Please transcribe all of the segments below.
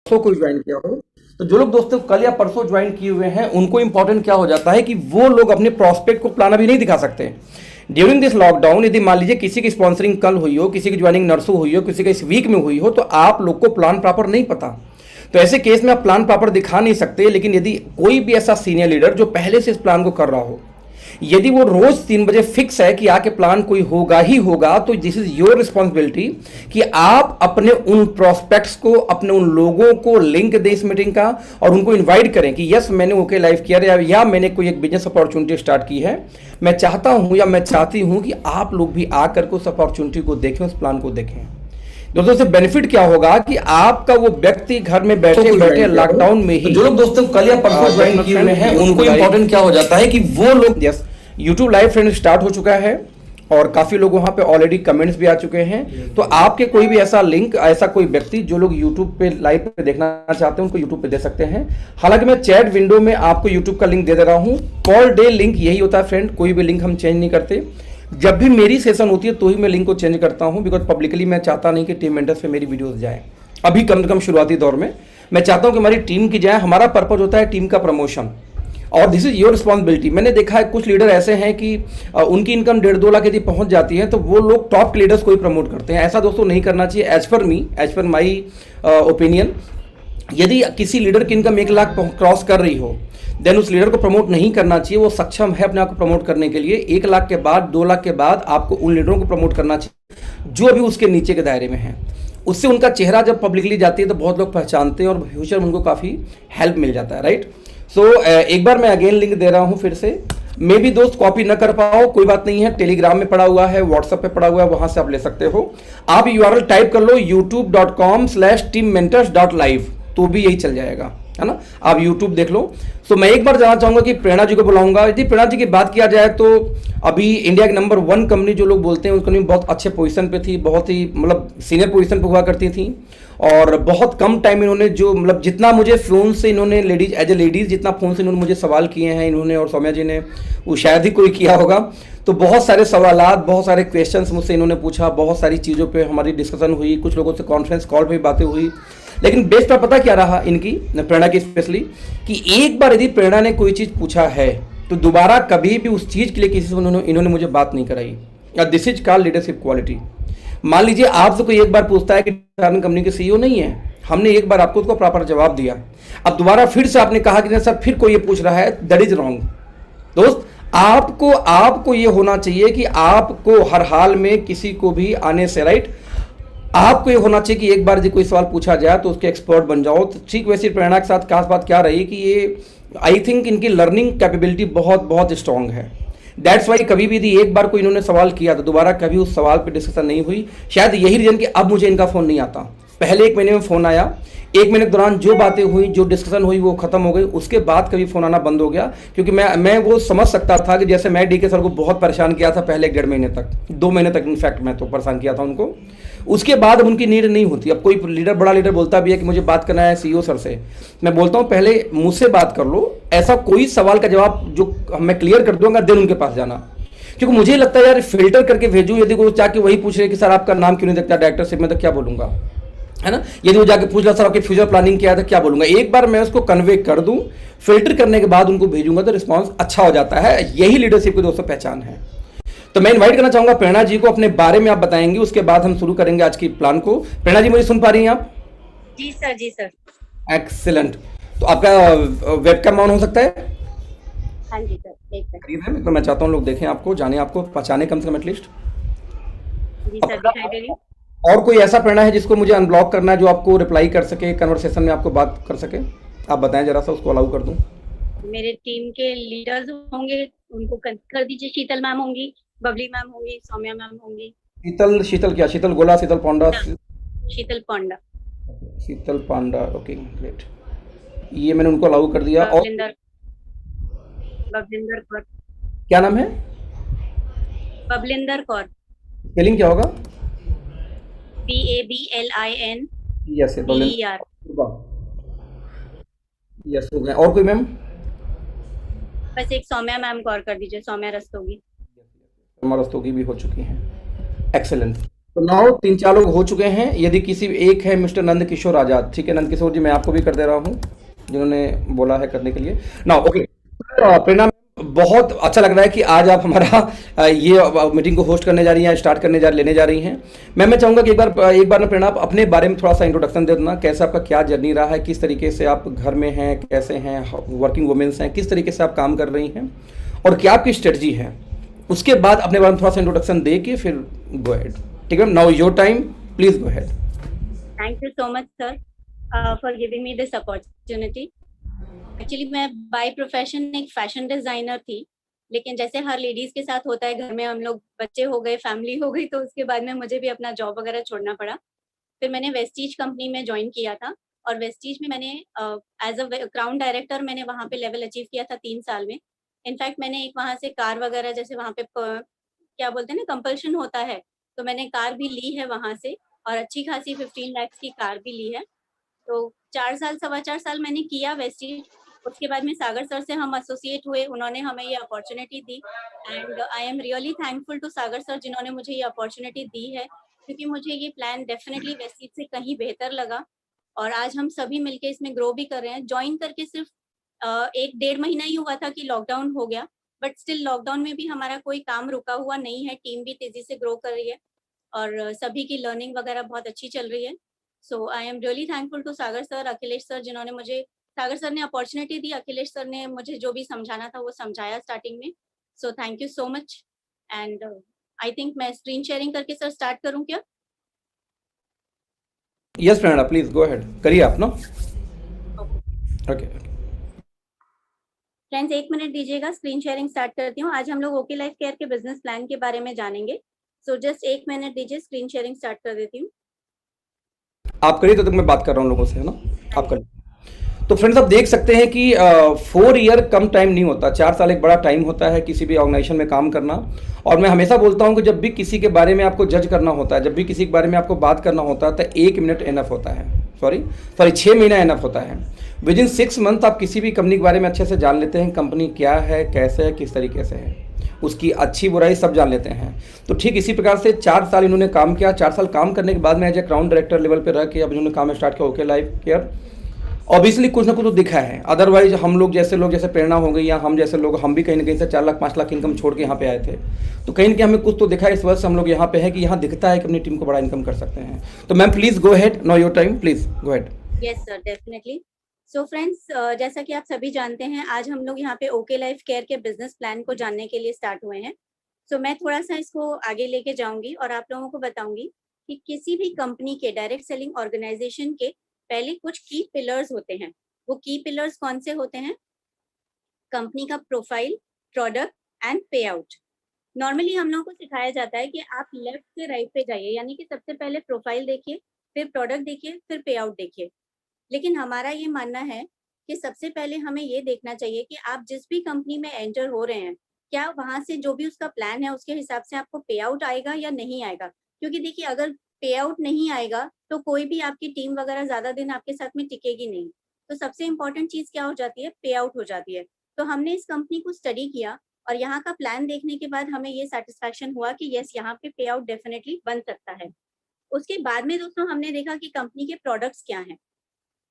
परसों कोई ज्वाइन किया हो, तो जो लोग दोस्तों कल या परसों ज्वाइन किए हुए हैं उनको इंपॉर्टेंट क्या हो जाता है कि वो लोग अपने प्रॉस्पेक्ट को प्लान अभी नहीं दिखा सकते। ड्यूरिंग दिस लॉकडाउन यदि मान लीजिए किसी की स्पॉन्सरिंग कल हुई हो, किसी की ज्वाइनिंग नर्सों हुई हो, किसी का इस वीक में हुई हो, तो आप लोग को प्लान प्रॉपर नहीं पता। तो ऐसे केस में आप प्लान प्रॉपर दिखा नहीं सकते। लेकिन यदि कोई भी ऐसा सीनियर लीडर जो पहले से इस प्लान को कर रहा हो, यदि वो रोज 3 बजे फिक्स है कि आके प्लान कोई होगा ही होगा, तो दिस इज योर रिस्पॉन्सिबिलिटी कि आप अपने उन प्रोस्पेक्ट्स को, अपने उन लोगों को लिंक दें इस मीटिंग का और उनको इनवाइट करें कि यस मैंने ओके लाइव किया या मैंने कोई एक बिजनेस अपॉर्चुनिटी स्टार्ट की है, मैं चाहता हूं या मैं चाहती हूं कि आप लोग भी आकर के उस अपॉर्चुनिटी को देखें, उस प्लान को देखें। दोस्तों से बेनिफिट क्या होगा कि आपका वो व्यक्ति घर में बैठे बैठे लॉकडाउन में ही, तो जो लोग दोस्तों कल या परसों ज्वाइन किए हुए हैं उनको इंपॉर्टेंट क्या हो जाता है कि वो लोग, yes YouTube live friend start हो चुका है और काफी लोग वहां पे ऑलरेडी कमेंट्स भी आ चुके हैं। तो आपके कोई भी ऐसा लिंक, ऐसा कोई व्यक्ति जो लोग यूट्यूब पे लाइव पे देखना चाहते हैं उनको यूट्यूब पे दे सकते हैं। हालांकि मैं चैट विंडो में आपको यूट्यूब का लिंक दे रहा हूं। पर डे लिंक यही होता है फ्रेंड, कोई भी लिंक हम चेंज नहीं करते। जब भी मेरी सेशन होती है तो ही मैं लिंक को चेंज करता हूं, बिकॉज पब्लिकली मैं चाहता नहीं कि टीम मेंबर्स पे मेरी वीडियोस जाए। अभी कम से कम शुरुआती दौर में मैं चाहता हूं कि हमारी टीम की जाए। हमारा पर्पज होता है टीम का प्रमोशन और दिस इज योर रिस्पॉन्सिबिलिटी। मैंने देखा है कुछ लीडर ऐसे हैं कि उनकी इनकम 1.5-2 लाख यदि पहुंच जाती है तो वो लोग टॉप लीडर्स को ही प्रमोट करते हैं। ऐसा दोस्तों नहीं करना चाहिए। एज पर माई ओपिनियन, यदि किसी लीडर की इनकम 1 लाख क्रॉस कर रही हो देन उस लीडर को प्रमोट नहीं करना चाहिए। वो सक्षम है अपने आप को प्रमोट करने के लिए। 1 लाख के बाद, 2 लाख के बाद आपको उन लीडरों को प्रमोट करना चाहिए जो अभी उसके नीचे के दायरे में है। उससे उनका चेहरा जब पब्लिकली जाती है तो बहुत लोग पहचानते हैं और फ्यूचर में उनको काफ़ी हेल्प मिल जाता है, राइट। सो एक बार मैं अगेन लिंक दे रहा हूं फिर से। मे भी दोस्त कॉपी न कर पाओ, कोई बात नहीं है, टेलीग्राम में पड़ा हुआ है, व्हाट्सएप पे पड़ा हुआ है, वहां से आप ले सकते हो। आप यूआरएल टाइप कर लो youtube.com/teammentors.live, तो भी यही चल जाएगा, है ना। आप यूट्यूब देख लो। सो मैं एक बार जानना चाहूंगा कि प्रेरणा जी को बुलाऊंगा। यदि प्रेरणा जी की बात किया जाए तो अभी इंडिया की नंबर 1 कंपनी जो लोग बोलते हैं उस कंपनी बहुत अच्छे पोजीशन पे थी, बहुत ही मतलब सीनियर पोजीशन पे हुआ करती थी और बहुत कम टाइम इन्होंने जो मतलब जितना मुझे फोन से इन्होंने लेडीज एज ए लेडीज जितना फोन से इन्होंने मुझे सवाल किए हैं इन्होंने और सौम्या जी ने, वो शायद ही कोई किया होगा। तो बहुत सारे सवालात, बहुत सारे क्वेश्चंस मुझसे इन्होंने पूछा, बहुत सारी चीज़ों पे हमारी डिस्कशन हुई, कुछ लोगों से कॉन्फ्रेंस कॉल पे भी बातें हुई। लेकिन बेस्ट पर पता क्या रहा इनकी, प्रेरणा की स्पेशली, कि एक बार यदि प्रेरणा ने कोई चीज़ पूछा है तो दोबारा कभी भी उस चीज़ के लिए किसी से इन्होंने मुझे बात नहीं कराई। This is called leadership quality. मान लीजिए आपसे कोई एक बार पूछता है कि कंपनी के सीईओ नहीं है, हमने एक बार आपको उसको प्रॉपर जवाब दिया, अब दोबारा फिर से आपने कहा कि सर फिर कोई ये पूछ रहा है, दैट इज रॉन्ग। दोस्त आपको ये होना चाहिए कि आपको हर हाल में किसी को भी आने से, राइट, आपको ये होना चाहिए कि एक बार यदि कोई सवाल पूछा जाए तो उसके एक्सपर्ट बन जाओ। तो ठीक वैसे प्रेरणा के साथ खास बात क्या रही कि ये आई थिंक इनकी लर्निंग कैपेबिलिटी बहुत बहुत स्ट्रांग है। दैट्स वाई कभी भी यदि एक बार कोई इन्होंने सवाल किया तो दोबारा कभी उस सवाल पे डिस्कशन नहीं हुई। शायद यही रीजन कि अब मुझे इनका फ़ोन नहीं आता। पहले 1 महीने में फ़ोन आया, 1 महीने के दौरान जो बातें हुई, जो डिस्कशन हुई वो खत्म हो गई, उसके बाद कभी फ़ोन आना बंद हो गया। क्योंकि मैं वो समझ सकता था कि जैसे मैं डीके सर को बहुत परेशान किया था पहले 1.5 महीने तक, 2 महीने तक इनफैक्ट मैं तो परेशान किया था उनको। उसके बाद अब उनकी नीड नहीं होती। अब कोई लीडर, बड़ा लीडर बोलता भी है कि मुझे बात करना है सीईओ सर से, मैं बोलता हूँ पहले मुझसे बात कर लो, ऐसा कोई सवाल का जवाब जो मैं क्लियर कर दूंगा देन उनके पास जाना। क्योंकि मुझे लगता है यार फिल्टर करके भेजूं, यदि वो जाके वही पूछ रहे कि सर आपका नाम क्यों नहीं देखता डायरेक्टरशिप में, तो क्या बोलूंगा, है ना। यदि वो जाके पूछ रहा सर आपकी फ्यूचर प्लानिंग क्या है तो क्या बोलूंगा। एक बार मैं उसको कन्वे कर दूं, फिल्टर करने के बाद उनको भेजूंगा तो रिस्पॉन्स अच्छा हो जाता है। यही लीडरशिप की दोस्तों पहचान है। तो मैं इन्वाइट करना चाहूंगा प्रेरणा जी को, अपने बारे में आप बताएंगे, उसके बाद हम शुरू करेंगे आज की प्लान को। प्रेरणा जी मुझे सुन पा रही हैं आप? जी सर, जी सर। एक्सीलेंट। तो आपका वेबकैम ऑन हो सकता है? हाँ जी सर, एक सेकंड। तो मैं चाहता हूँ लोग देखें आपको, जाने, आपको पहचाने कम से कम एटलीस्ट। जी सर, दिखाई दे रही। और कोई ऐसा प्रेरणा है जिसको मुझे अनब्लॉक करना है, जो आपको रिप्लाई कर सके, कन्वर्सेशन में आपको बात कर सके, आप बताएं जरा सा, उसको अलाउ कर दूं। मेरे टीम के लीडर्स होंगे, उनको कर दीजिए। शीतल मैम होंगी, बबली मैम होंगी, सौम्या मैम होंगी। शीतल क्या, शीतल गोला, शीतल पांडा? शीतल पांडा। शीतल पांडा, ओके ग्रेट। ये मैंने उनको अलाउ कर दिया। और बबलिंदर कौर। क्या नाम है? बबलिंदर कौर। स्पेलिंग क्या होगा? BABLIN yes DER। यस हो गए। और कोई मैम? बस एक सौम्या मैम को और कर दीजिए, सौम्या रस्तोगी। रस्तोगी भी हो चुकी हैं। एक्सेलेंट। तो नाउ 3-4 लोग हो चुके हैं। यदि किसी एक है मिस्टर नंद किशोर आज़ाद, ठीक है नंद किशोर जी, मैं आपको भी कर दे रहा हूँ, जिन्होंने बोला है करने के लिए। नाउ ओके, प्रेरणा, बहुत अच्छा लग रहा है कि आज आप हमारा ये मीटिंग को होस्ट करने जा रही हैं, स्टार्ट करने जा लेने जा रही हैं। मैं चाहूँगा कि एक बार ना प्रेरणा, आप अपने बारे में थोड़ा सा इंट्रोडक्शन दे देना, कैसे आपका क्या जर्नी रहा है, किस तरीके से आप घर में हैं, कैसे हैं, वर्किंग वुमेन्स हैं, किस तरीके से आप काम कर रही हैं और क्या आपकी स्ट्रेटजी है। उसके बाद अपने बारे में थोड़ा सा इंट्रोडक्शन दे के फिर गो हेड। ठीक है, now your time, please go head. Thank you so much, sir, for giving me this opportunity. Actually मैं बाय प्रोफेशन एक फैशन डिजाइनर थी, लेकिन जैसे हर लेडीज के साथ होता है, घर में हम लोग बच्चे हो गए, फैमिली हो गई, तो उसके बाद में मुझे भी अपना जॉब वगैरह छोड़ना पड़ा। फिर मैंने वेस्टीज कंपनी में ज्वाइन किया था, और वेस्टीज में मैंने एज अ क्राउन डायरेक्टर मैंने वहाँ पे लेवल अचीव किया था 3 साल में। इनफैक्ट मैंने एक वहाँ से कार वगैरह, जैसे वहाँ पे क्या बोलते हैं ना, कंपल्शन होता है, तो मैंने कार भी ली है वहाँ से, और अच्छी खासी 15 लाख की कार भी ली है। तो 4 साल, 4.25 साल मैंने किया वेस्टीज। उसके बाद में सागर सर से हम एसोसिएट हुए, उन्होंने हमें ये अपॉर्चुनिटी दी, and I am really thankful to Sagar sir, जिन्होंने मुझे ये अपॉर्चुनिटी दी है, क्योंकि मुझे ये प्लान डेफिनेटली वेस्टीज से कहीं बेहतर लगा। और आज हम सभी मिलके इसमें ग्रो भी कर रहे हैं। ज्वाइन करके सिर्फ 1-1.5 महीना ही हुआ था कि लॉकडाउन हो गया, बट स्टिल लॉकडाउन में भी हमारा कोई काम रुका हुआ नहीं है, टीम भी तेजी से ग्रो कर रही है, और सभी की लर्निंग वगैरह बहुत अच्छी चल रही है। So I am really thankful to Sagar sir, Akhilesh sir, जिन्होंने मुझे, सागर सर ने अपॉर्चुनिटी दी, अखिलेश सर ने मुझे जो भी समझाना था वो समझाया स्टार्टिंग में। So thank you so much. And I think मैं स्क्रीन शेयरिंग करके सर स्टार्ट करूं क्या? Yes Prerna, please go head, करिए आप ना। ओके। फ्रेंड्स, 1 मिनट दीजिएगा, स्क्रीन शेयरिंग स्टार्ट करती हूँ। आज हम लोग ओके लाइफ केयर के बिजनेस प्लान के बारे में जानेंगे। सो जस्ट 1 मिनट दीजिए, स्क्रीन शेयरिंग स्टार्ट कर देती हूँ। आप करिए, तो मैं बात कर रहा हूँ लोगों से, है ना। हाँ आप जी। करिए। तो फ्रेंड्स, आप देख सकते हैं कि 4 ईयर कम टाइम नहीं होता, 4 साल एक बड़ा टाइम होता है किसी भी ऑर्गेनाइजेशन में काम करना। और मैं हमेशा बोलता हूं कि जब भी किसी के बारे में आपको जज करना होता है, जब भी किसी के बारे में आपको बात करना होता है, तो 1 मिनट एनफ होता है, सॉरी 6 महीना एनफ होता है। विद इन 6 मंथ आप किसी भी कंपनी के बारे में अच्छे से जान लेते हैं, कंपनी क्या है, कैसे है, किस तरीके से है, उसकी अच्छी बुराई सब जान लेते हैं। तो ठीक इसी प्रकार से 4 साल इन्होंने काम किया। 4 साल काम करने के बाद में as a crown director level पर रह के अब इन्होंने काम स्टार्ट किया ओके लाइफ केयर। ऑब्वियसली कुछ ना कुछ तो दिखा है, अदरवाइज हम लोग जैसे प्रेरणा हो गई, या हम जैसे लोग, हम भी कहीं ना कहीं से 4 लाख 5 लाख इनकम छोड़ के यहाँ पे आए थे, तो कहीं ना कहीं हमें कुछ तो दिखा है। इस वजह से हम लोग यहाँ पे हैं कि यहाँ दिखता है कि अपनी टीम को बड़ा इनकम कर सकते हैं। तो ma'am please go head, now your time, please go head. Yes sir, definitely. So friends, जैसा कि आप सभी जानते हैं, आज हम लोग यहाँ पे ओके लाइफ केयर के बिजनेस प्लान को जानने के लिए स्टार्ट हुए हैं। सो मैं थोड़ा सा इसको आगे लेके जाऊंगी और आप लोगों को बताऊंगी कि किसी भी कंपनी के, डायरेक्ट सेलिंग ऑर्गेनाइजेशन के पहले कुछ की पिलर्स होते हैं। वो की पिलर्स कौन से होते हैं? कंपनी का प्रोफाइल, प्रोडक्ट एंड पे आउट। नॉर्मली हम लोगों को सिखाया जाता है कि आप लेफ्ट से राइट पे जाइए, यानी कि सबसे पहले प्रोफाइल देखिए, फिर प्रोडक्ट देखिए, फिर पे आउट देखिए। लेकिन हमारा ये मानना है कि सबसे पहले हमें ये देखना चाहिए कि आप जिस भी कंपनी में एंटर हो रहे हैं, क्या वहां से जो भी उसका प्लान है उसके हिसाब से आपको पे आउट आएगा या नहीं आएगा। क्योंकि देखिए, अगर पे आउट नहीं आएगा तो कोई भी आपकी टीम वगैरह ज्यादा दिन आपके साथ में टिकेगी नहीं। तो सबसे इम्पोर्टेंट चीज क्या हो जाती है? पे आउट हो जाती है। तो हमने इस कंपनी को स्टडी किया, और यहाँ का प्लान देखने के बाद हमें ये सेटिस्फैक्शन हुआ कि यस, यहाँ पे पे आउट डेफिनेटली बन सकता है। उसके बाद में दोस्तों हमने देखा कि कंपनी के प्रोडक्ट्स क्या हैं।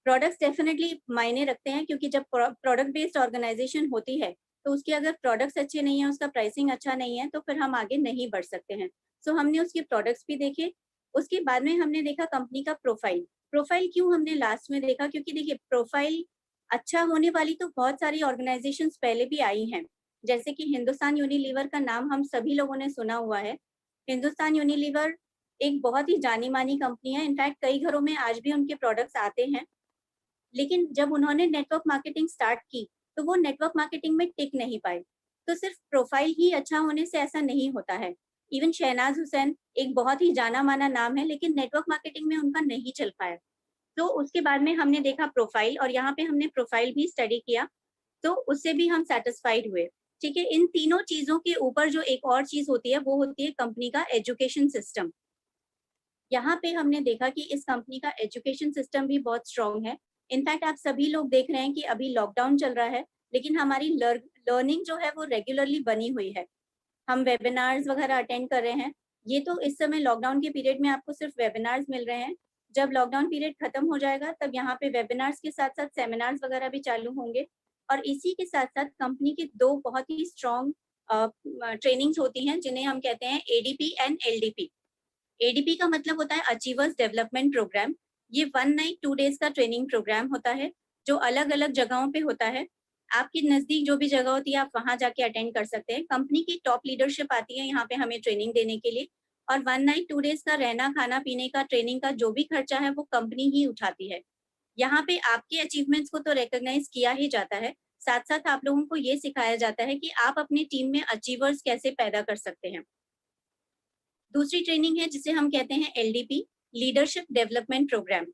प्रोडक्ट्स डेफिनेटली मायने रखते हैं, क्योंकि जब प्रोडक्ट बेस्ड ऑर्गेनाइजेशन होती है तो उसके अगर प्रोडक्ट्स अच्छे नहीं है, उसका प्राइसिंग अच्छा नहीं है, तो फिर हम आगे नहीं बढ़ सकते हैं। सो हमने उसके प्रोडक्ट्स भी देखे। उसके बाद में हमने देखा कंपनी का प्रोफाइल। प्रोफाइल क्यों हमने लास्ट में देखा? क्योंकि देखिए, प्रोफाइल अच्छा होने वाली तो बहुत सारी ऑर्गेनाइजेशंस पहले भी आई हैं, जैसे कि हिंदुस्तान यूनिलीवर का नाम हम सभी लोगों ने सुना हुआ है। हिंदुस्तान यूनिलीवर एक बहुत ही जानी मानी कंपनी है, इनफैक्ट कई घरों में आज भी उनके प्रोडक्ट्स आते हैं। लेकिन जब उन्होंने नेटवर्क मार्केटिंग स्टार्ट की तो वो नेटवर्क मार्केटिंग में टिक नहीं पाए। तो सिर्फ प्रोफाइल ही अच्छा होने से ऐसा नहीं होता है। इवन शहनाज हुसैन एक बहुत ही जाना माना नाम है, लेकिन नेटवर्क मार्केटिंग में उनका नहीं चल पाया। तो उसके बाद में हमने देखा प्रोफाइल, और यहाँ पे हमने प्रोफाइल भी स्टडी किया, तो उससे भी हम सेटिस्फाइड हुए। ठीक है, इन तीनों चीजों के ऊपर जो एक और चीज होती है वो होती है कंपनी का एजुकेशन सिस्टम। यहाँ पे हमने देखा कि इस कंपनी का एजुकेशन सिस्टम भी बहुत स्ट्रॉन्ग है। इनफैक्ट आप सभी लोग देख रहे हैं कि अभी लॉकडाउन चल रहा है, लेकिन हमारी लर्निंग जो है वो रेगुलरली बनी हुई है। हम वेबिनार्स वगैरह अटेंड कर रहे हैं। ये तो इस समय लॉकडाउन के पीरियड में आपको सिर्फ वेबिनार्स मिल रहे हैं। जब लॉकडाउन पीरियड खत्म हो जाएगा तब यहाँ पे वेबिनार्स के साथ साथ सेमिनार्स वगैरह भी चालू होंगे और इसी के साथ साथ कंपनी की 2 बहुत ही स्ट्रॉन्ग ट्रेनिंग्स होती हैं जिन्हें हम कहते हैं एडीपी एंड एलडीपी। एडीपी का मतलब होता है अचीवर्स डेवलपमेंट प्रोग्राम। ये 1 नाइट 2 डेज का ट्रेनिंग प्रोग्राम होता है जो अलग-अलग जगहों पे होता है। आपके नज़दीक जो भी जगह होती है आप वहाँ जाके अटेंड कर सकते हैं। कंपनी की टॉप लीडरशिप आती है यहाँ पे हमें ट्रेनिंग देने के लिए और 1 नाइट 2 डेज का रहना, खाना-पीने का, ट्रेनिंग का जो भी खर्चा है वो कंपनी ही उठाती है। यहाँ पे आपके अचीवमेंट्स को तो रिकॉग्नाइज़ किया ही जाता है, साथ-साथ आप लोगों को ये सिखाया जाता है कि आप अपनी टीम में अचीवर्स कैसे पैदा कर सकते हैं। दूसरी ट्रेनिंग है जिसे हम कहते हैं एलडीपी, लीडरशिप डेवलपमेंट प्रोग्राम।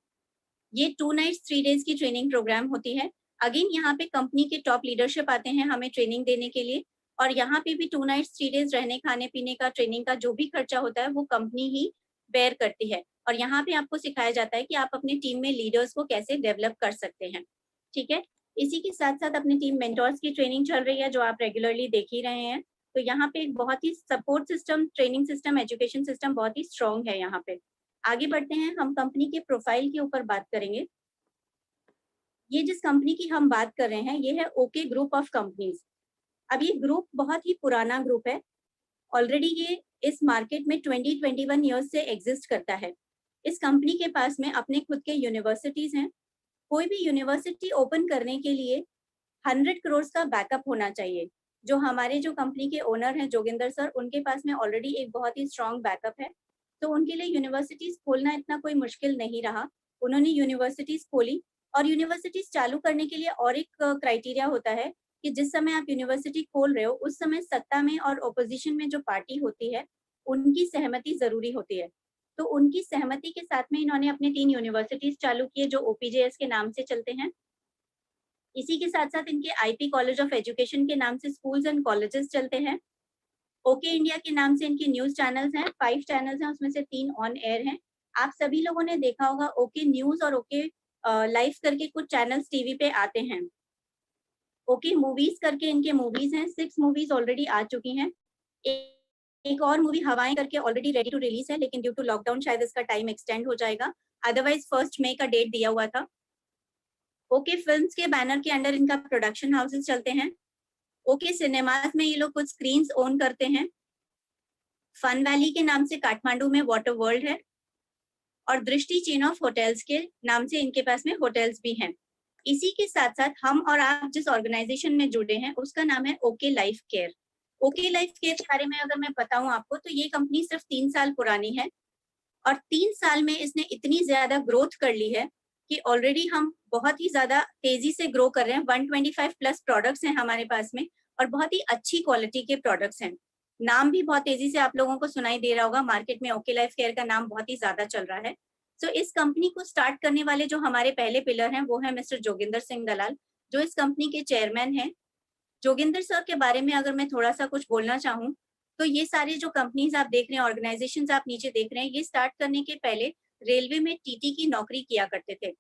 ये 2 नाइट्स 3 डेज की ट्रेनिंग प्रोग्राम होती है। अगेन यहाँ पे कंपनी के टॉप लीडरशिप आते हैं हमें ट्रेनिंग देने के लिए और यहाँ पे भी 2 नाइट्स 3 डेज रहने, खाने-पीने का, ट्रेनिंग का जो भी खर्चा होता है वो कंपनी ही बेयर करती है और यहाँ पे आपको सिखाया जाता है कि आप अपनी टीम में लीडर्स को कैसे डेवलप कर सकते हैं। ठीक है? इसी के साथ-साथ अपनी टीम मेंटोर्स की ट्रेनिंग चल रही है जो आप रेगुलरली देख ही रहे हैं। तो यहाँ पे एक बहुत ही support system, training system, education system बहुत ही स्ट्रॉन्ग है यहाँ पे। आगे बढ़ते हैं, हम कंपनी के प्रोफाइल के ऊपर बात करेंगे। ये जिस कंपनी की हम बात कर रहे हैं, ये है ओके ग्रुप ऑफ कंपनीज। अब ये ग्रुप बहुत ही पुराना ग्रुप है। ऑलरेडी ये इस मार्केट में 20-21 ईयर्स से एग्जिस्ट करता है। इस कंपनी के पास में अपने खुद के यूनिवर्सिटीज हैं। कोई भी यूनिवर्सिटी ओपन करने के लिए 100 करोड़ का बैकअप होना चाहिए। जो हमारे जो कंपनी के ओनर हैं जोगिंदर सर, उनके पास में ऑलरेडी एक बहुत ही स्ट्रॉन्ग बैकअप है। तो उनके लिए यूनिवर्सिटीज खोलना इतना कोई मुश्किल नहीं रहा। उन्होंने यूनिवर्सिटीज खोली और यूनिवर्सिटीज चालू करने के लिए और एक क्राइटेरिया होता है कि जिस समय आप यूनिवर्सिटी खोल रहे हो उस समय सत्ता में और ओपोजिशन में जो पार्टी होती है उनकी सहमति जरूरी होती है। तो उनकी सहमति के साथ में इन्होंने अपने 3 यूनिवर्सिटीज चालू किए जो ओपीजेएस के नाम से चलते हैं। इसी के साथ साथ इनके आईपी कॉलेज ऑफ एजुकेशन के नाम से स्कूल्स एंड कॉलेजेस चलते हैं। ओके इंडिया के नाम से इनके न्यूज चैनल्स हैं, 5 चैनल्स हैं, उसमें से 3 ऑन एयर हैं। आप सभी लोगों ने देखा होगा ओके न्यूज और ओके लाइव करके कुछ चैनल्स टीवी पे आते हैं। ओके मूवीज करके इनके मूवीज हैं, 6 मूवीज ऑलरेडी आ चुकी हैं। एक और मूवी हवाएं करके ऑलरेडी रेडी टू रिलीज है, लेकिन ड्यू टू लॉकडाउन शायद इसका टाइम एक्सटेंड हो जाएगा। अदरवाइज 1 मई का डेट दिया हुआ था। ओके फिल्म्स के बैनर के अंडर इनका प्रोडक्शन हाउसेस चलते हैं। ओके सिनेमास में ये लोग कुछ स्क्रीन्स ओन करते हैं। फन वैली के नाम से काठमांडू में वाटर वर्ल्ड है और दृष्टि चेन ऑफ होटल्स के नाम से इनके पास में होटल्स भी हैं। इसी के साथ साथ हम और आप जिस ऑर्गेनाइजेशन में जुड़े हैं उसका नाम है okay life care. Okay life care के बारे में अगर मैं बताऊं आपको तो ये कंपनी सिर्फ 3 साल पुरानी है और 3 साल में इसने इतनी ज्यादा ग्रोथ कर ली है कि ऑलरेडी हम बहुत ही ज्यादा तेजी से ग्रो कर रहे हैं। 125 प्लस प्रोडक्ट्स हैं हमारे पास में और बहुत ही अच्छी क्वालिटी के प्रोडक्ट्स हैं। नाम भी बहुत तेजी से आप लोगों को सुनाई दे रहा होगा, मार्केट में ओके लाइफ केयर का नाम बहुत ही ज्यादा चल रहा है। सो इस कंपनी को स्टार्ट करने वाले जो हमारे पहले पिलर हैं वो है मिस्टर जोगिंदर सिंह दलाल, जो इस कंपनी के चेयरमैन हैं। जोगिंदर सर के बारे में अगर मैं थोड़ा सा कुछ बोलना चाहूँ तो ये सारे जो कंपनीज आप देख रहे हैं, ऑर्गेनाइजेशंस आप नीचे देख रहे हैं, ये स्टार्ट करने के पहले रेलवे में टीटी की नौकरी किया करते थे।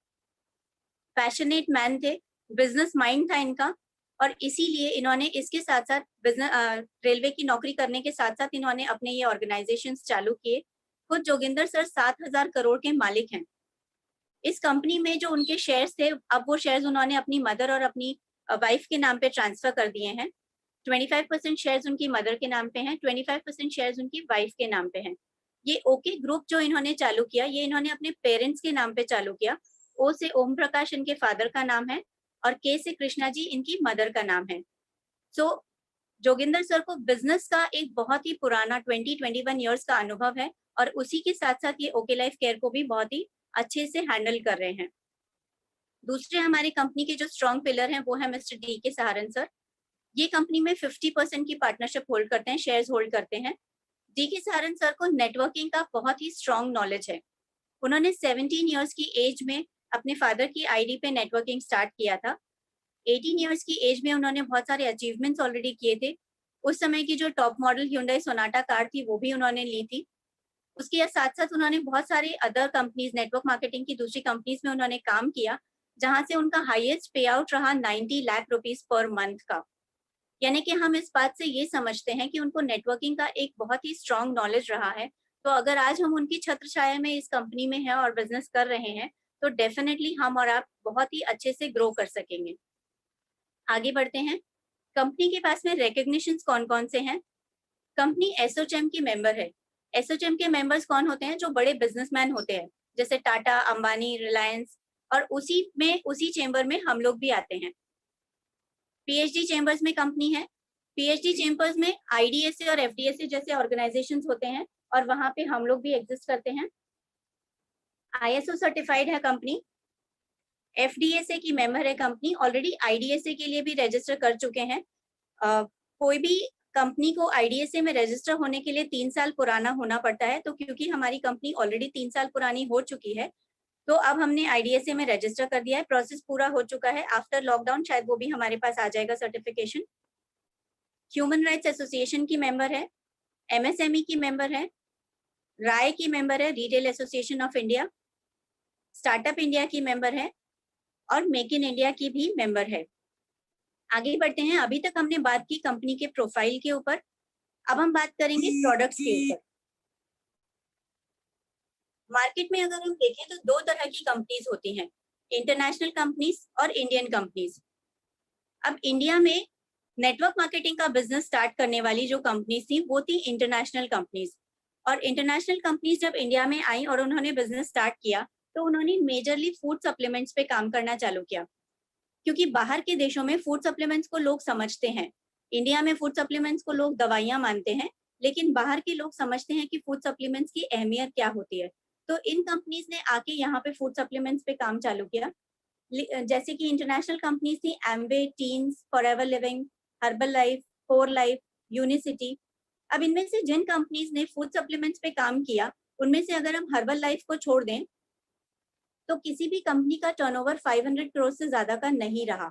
पैशनेट मैन थे, बिजनेस माइंड था इनका और इसीलिए इन्होंने इसके साथ साथ बिजनेस रेलवे की नौकरी करने के साथ साथ इन्होंने अपने ये ऑर्गेनाइजेशंस चालू किए। खुद जोगिंदर सर 7,000 करोड़ के मालिक हैं। इस कंपनी में जो उनके शेयर्स थे, अब वो शेयर्स उन्होंने अपनी मदर और अपनी वाइफ के नाम पे ट्रांसफर कर दिए हैं। 25% शेयर्स उनकी मदर के नाम पे हैं, 25% शेयर्स उनकी वाइफ के नाम पे हैं। ये ओके ग्रुप जो इन्होंने चालू किया, ये इन्होंने अपने पेरेंट्स के नाम पे चालू किया। ओ से ओम प्रकाश इनके फादर का नाम है और के से कृष्णा जी इनकी मदर का नाम है। सो जोगिंदर सर को बिजनेस का एक बहुत ही पुराना 20-21 ईयर्स का अनुभव है और उसी के साथ साथ ये ओके लाइफ केयर को भी बहुत ही अच्छे से हैंडल कर रहे हैं। दूसरे हमारे कंपनी के जो स्ट्रॉन्ग पिलर हैं वो है मिस्टर डी के सहारन सर। ये कंपनी में 50% की पार्टनरशिप होल्ड करते हैं, शेयर्स होल्ड करते हैं। डी के सहारन सर को नेटवर्किंग का बहुत ही स्ट्रॉन्ग नॉलेज है। उन्होंने 17 ईयर्स की एज में अपने फादर की आईडी पे नेटवर्किंग स्टार्ट किया था। 18 ईयर्स की एज में उन्होंने बहुत सारे अचीवमेंट्स ऑलरेडी किए थे। उस समय की जो top model Hyundai Sonata car थी वो भी उन्होंने ली थी। उसके साथ साथ उन्होंने बहुत सारे अदर कंपनीज, नेटवर्क मार्केटिंग की दूसरी कंपनीज में उन्होंने काम किया, जहां से उनका हाईएस्ट पे आउट रहा 90 लाख रुपीज पर मंथ का। यानी कि हम इस बात से ये समझते हैं कि उनको नेटवर्किंग का एक बहुत ही स्ट्रॉन्ग नॉलेज रहा है तो अगर आज हम उनकी छत्र छाया में इस कंपनी में हैं और बिजनेस कर रहे हैं, तो डेफिनेटली हम और आप बहुत ही अच्छे से ग्रो कर सकेंगे। आगे बढ़ते हैं। कंपनी के पास में रिकॉग्निशंस कौन-कौन से हैं? कंपनी एसोचैम की मेंबर है। एसोचैम के मेंबर्स कौन होते हैं? जो बड़े बिजनेसमैन होते हैं, जैसे टाटा, अंबानी, रिलायंस, और उसी चेंबर में हम लोग भी आते हैं। पीएचडी चेंबर्स में कंपनी है। पीएचडी चेंबर्स में आईडीएसए और एफडीएसए जैसे ऑर्गेनाइजेशंस होते हैं और वहां पे हम लोग भी एग्जिस्ट करते हैं। आईएसओ सर्टिफाइड है कंपनी। एफडीएसए की मेंबर है कंपनी। ऑलरेडी आईडीएसए के लिए भी रजिस्टर कर चुके हैं। कोई भी कंपनी को आईडीएसए में रजिस्टर होने के लिए 3 साल पुराना होना पड़ता है, तो क्योंकि हमारी कंपनी ऑलरेडी 3 साल पुरानी हो चुकी है, तो अब हमने आईडीएसए में रजिस्टर कर दिया है। प्रोसेस पूरा हो चुका है। आफ्टर लॉकडाउन शायद वो भी हमारे पास आ जाएगा सर्टिफिकेशन। ह्यूमन राइट्स एसोसिएशन की मेंबर है। एमएसएमई की मेंबर है। राय की मेंबर है, retail association of India. Startup India की मेंबर है और मेक इन इंडिया की भी मेंबर है। आगे बढ़ते हैं। अभी तक हमने बात की कंपनी के प्रोफाइल के ऊपर, अब हम बात करेंगे प्रोडक्ट्स के ऊपर। मार्केट में अगर हम देखें तो 2 तरह की कंपनीज होती हैं, इंटरनेशनल कंपनीज और इंडियन कंपनीज। अब इंडिया में नेटवर्क मार्केटिंग का बिजनेस स्टार्ट करने वाली जो कंपनीज थी वो थी इंटरनेशनल कंपनीज। और इंटरनेशनल कंपनीज जब इंडिया में आई और उन्होंने बिजनेस स्टार्ट किया, तो उन्होंने मेजरली फूड सप्लीमेंट्स पे काम करना चालू किया, क्योंकि बाहर के देशों में फूड सप्लीमेंट्स को लोग समझते हैं। इंडिया में फूड सप्लीमेंट्स को लोग दवाइयां मानते हैं, लेकिन बाहर के लोग समझते हैं कि फूड सप्लीमेंट्स की अहमियत क्या होती है। तो इन कंपनीज ने आके यहाँ पे फूड सप्लीमेंट्स पे काम चालू किया। जैसे कि इंटरनेशनल कंपनीज थी Amway, Tiens, Forever Living, Herbalife, Core Life, Unicity. अब इनमें से जिन कंपनीज ने फूड सप्लीमेंट्स पे काम किया, उनमें से अगर हम हर्बल लाइफ को छोड़ दें, तो किसी भी कंपनी का टर्नओवर 500 करोड़ से ज्यादा का नहीं रहा।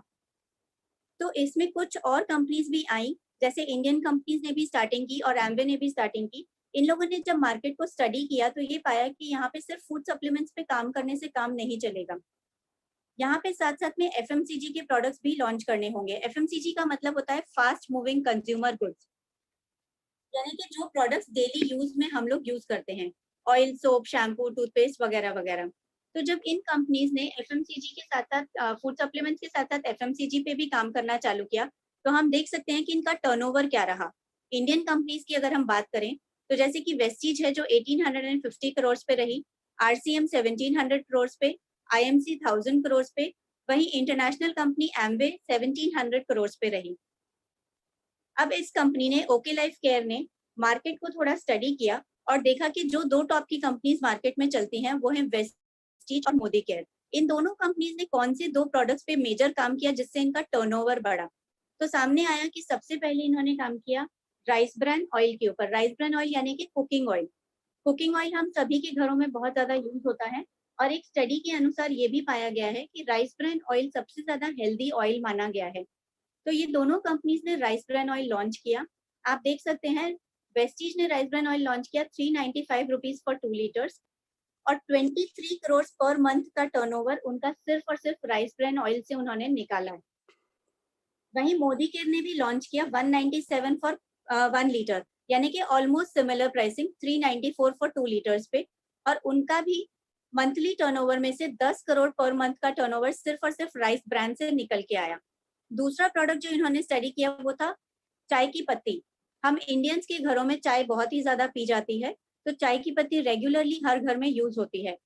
तो इसमें कुछ और कंपनीज भी आई, जैसे इंडियन कंपनीज ने भी स्टार्टिंग की और एम्बे ने भी स्टार्टिंग की। इन लोगों ने जब मार्केट को स्टडी किया तो ये पाया कि यहाँ पे सिर्फ फूड सप्लीमेंट्स पे काम करने से काम नहीं चलेगा। यहाँ पे साथ साथ में एफएमसीजी के प्रोडक्ट्स भी लॉन्च करने होंगे। एफएमसीजी का मतलब होता है फास्ट मूविंग कंज्यूमर गुड्स, यानी कि जो प्रोडक्ट्स डेली यूज में हम लोग यूज करते हैं, ऑयल, सोप, शैम्पू, टूथपेस्ट वगैरह वगैरह। तो जब इन कंपनीज ने एफएमसीजी के साथ साथ फूड सप्लीमेंट्स के साथ साथ एफएमसीजी पे भी काम करना चालू किया, तो हम देख सकते हैं कि इनका टर्नओवर क्या रहा। इंडियन कंपनीज की अगर हम बात करें, तो जैसे कि वेस्टीज है जो 1850 करोड़ पे रही, आरसीएम 1700 करोड़ पे, आईएमसी 1000 करोड़ पे, वहीं इंटरनेशनल कंपनी एम्बे 1700 करोड़ पे रही। अब इस कंपनी ने, ओके लाइफ केयर ने, मार्केट को थोड़ा स्टडी किया और देखा कि जो 2 टॉप की कंपनीज मार्केट में चलती हैं वो है वेस्टीज और मोदी केयर। इन दोनों कंपनीज ने कौन से 2 प्रोडक्ट्स पे मेजर काम किया जिससे इनका टर्नओवर बढ़ा? तो सामने आया कि सबसे पहले इन्होंने काम किया राइस ब्रान ऑयल के ऊपर। राइस ब्रान ऑयल यानी कि कुकिंग ऑयल। कुकिंग ऑयल हम सभी के घरों में बहुत ज्यादा यूज होता है और एक स्टडी के अनुसार ये भी पाया गया है कि राइस ब्रान ऑयल सबसे ज्यादा हेल्दी ऑयल माना गया है। तो ये दोनों कंपनीज ने राइस ब्रान ऑयल लॉन्च किया। आप देख सकते हैं वेस्टीज ने राइस ब्रान ऑयल लॉन्च किया 395 रुपीज फॉर 2 लीटर्स और 23 करोड़ पर मंथ का टर्नओवर उनका सिर्फ और सिर्फ राइस ब्रान ऑयल से उन्होंने निकाला है। वहीं मोदी केयर ने भी लॉन्च किया 197 फॉर 1 लीटर, यानी कि almost similar pricing 394 for 2 litres पे, और उनका भी मंथली टर्नओवर में से 10 करोड़ पर मंथ का टर्नओवर सिर्फ और सिर्फ राइस ब्रांड से निकल के आया। दूसरा प्रोडक्ट जो इन्होंने स्टडी किया वो था चाय की पत्ती। हम इंडियंस के घरों में चाय बहुत ही ज्यादा पी जाती है, तो चाय की पत्ती रेगुलरली हर घर में यूज होती है।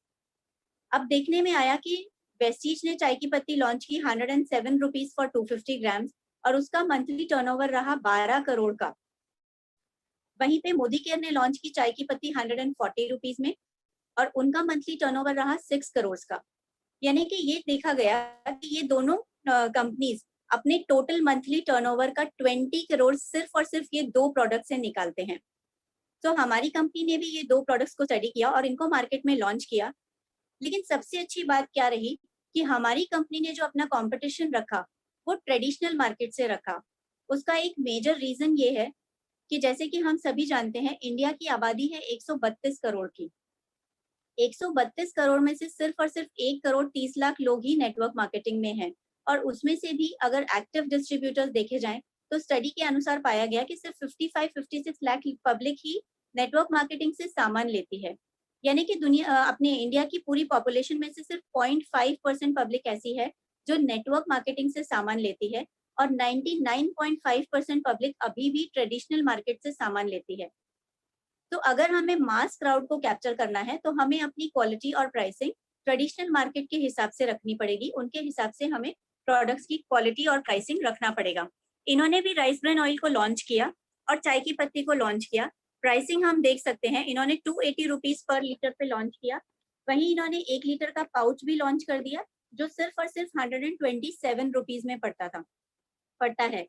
अब देखने में आया कि वेस्टीज ने चाय की पत्ती लॉन्च की 107 रुपीज फॉर 250 ग्राम्स और उसका मंथली टर्नओवर रहा 12 करोड़ का। वहीं पे मोदी केयर ने लॉन्च की चाय की पत्ती 140 रुपीज में और उनका मंथली टर्नओवर रहा 6 करोड़ का। यानी कि ये देखा गया कि ये दोनों कंपनीज अपने टोटल मंथली टर्नओवर का 20 करोड़ सिर्फ और सिर्फ ये 2 प्रोडक्ट से निकालते हैं। तो हमारी कंपनी ने भी ये 2 प्रोडक्ट्स को स्टडी किया और इनको मार्केट में लॉन्च किया। लेकिन सबसे अच्छी बात क्या रही कि हमारी कंपनी ने जो अपना कंपटीशन रखा वो ट्रेडिशनल मार्केट से रखा। उसका एक मेजर रीजन ये है कि जैसे कि हम सभी जानते हैं इंडिया की आबादी है 132 करोड़ की। 132 करोड़ में से सिर्फ और सिर्फ 1 करोड़ 30 लाख लोग ही नेटवर्क मार्केटिंग में हैं और उसमें से भी अगर एक्टिव डिस्ट्रीब्यूटर्स देखे जाएं तो स्टडी के अनुसार पाया गया कि सिर्फ 55-56 लाख पब्लिक ही नेटवर्क मार्केटिंग से सामान लेती है। यानी कि दुनिया अपने इंडिया की पूरी पॉपुलेशन में से सिर्फ 0.5% पब्लिक ऐसी है जो नेटवर्क मार्केटिंग से सामान लेती है, और 99.5% पब्लिक अभी भी ट्रेडिशनल मार्केट से सामान लेती है। तो अगर हमें मास क्राउड को कैप्चर करना है तो हमें अपनी क्वालिटी और प्राइसिंग ट्रेडिशनल मार्केट के हिसाब से रखनी पड़ेगी, उनके हिसाब से हमें प्रोडक्ट्स की क्वालिटी और प्राइसिंग रखना पड़ेगा। इन्होंने भी राइस ब्रान ऑयल को लॉन्च किया और चाय की पत्ती को लॉन्च किया। प्राइसिंग हम देख सकते हैं, इन्होंने 280 रुपीज पर लीटर पे लॉन्च किया। वहीं इन्होंने 1 लीटर का पाउच भी लॉन्च कर दिया जो सिर्फ और सिर्फ 127 रुपीज में पड़ता है।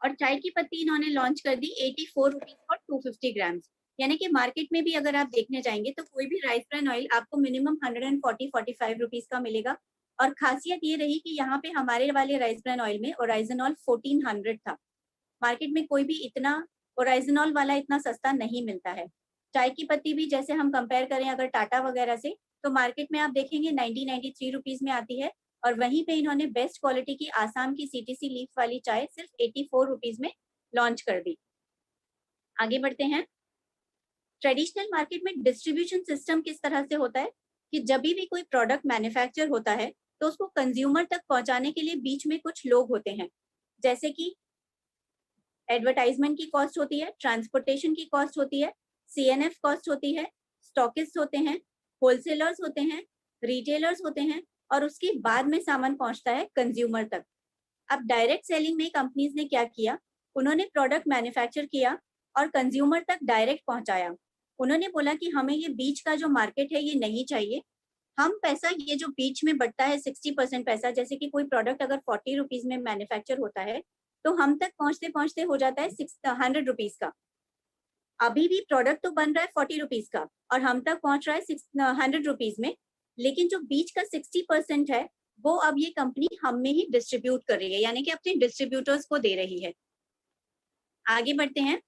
और चाय की पत्ती इन्होंने लॉन्च कर दी 84 रुपीज फॉर 250 ग्राम्स। यानी कि मार्केट में भी अगर आप देखने जाएंगे तो कोई भी राइस ब्रान ऑयल आपको मिनिमम 140-45 रुपीज का मिलेगा। और खासियत ये रही कि यहाँ पे हमारे वाले राइस ब्रान ऑयल में ओराइजनॉल 1400 था। मार्केट में कोई भी इतना ओराइजनॉल वाला इतना सस्ता नहीं मिलता है। चाय की पत्ती भी जैसे हम कंपेयर करें अगर टाटा वगैरह से, तो मार्केट में आप देखेंगे 93 रुपीज में आती है, और वहीं पे इन्होंने बेस्ट क्वालिटी की आसाम की सीटीसी लीफ वाली चाय सिर्फ 84 रुपीज में लॉन्च कर दी। आगे बढ़ते हैं। ट्रेडिशनल मार्केट में डिस्ट्रीब्यूशन सिस्टम किस तरह से होता है कि जब भी कोई प्रोडक्ट मैन्युफैक्चर होता है तो उसको कंज्यूमर तक पहुंचाने के लिए बीच में कुछ लोग होते हैं, जैसे कि एडवर्टाइजमेंट की कॉस्ट होती है, ट्रांसपोर्टेशन की कॉस्ट होती है, सीएनएफ कॉस्ट होती है, स्टॉकिस्ट होते हैं, होलसेलर्स होते हैं, रिटेलर्स होते हैं, और उसके बाद में सामान पहुंचता है कंज्यूमर तक। अब डायरेक्ट सेलिंग में कंपनीज ने क्या किया, उन्होंने प्रोडक्ट मैन्युफैक्चर किया और कंज्यूमर तक डायरेक्ट पहुंचाया। उन्होंने बोला कि हमें ये बीच का जो मार्केट है ये नहीं चाहिए, हम पैसा ये जो बीच में बढ़ता है 60% पैसा, जैसे कि कोई प्रोडक्ट अगर 40 रुपीज में मैन्युफैक्चर होता है तो हम तक पहुंचते पहुंचते हो जाता है 100 रुपीज का। अभी भी प्रोडक्ट तो बन रहा है 40 रुपीज का और हम तक पहुंच रहा है 100 रुपीज में, लेकिन जो बीच का 60% है वो अब ये कंपनी हम में ही डिस्ट्रीब्यूट कर रही है, यानी कि अपने डिस्ट्रीब्यूटर्स को दे रही है। आगे बढ़ते हैं।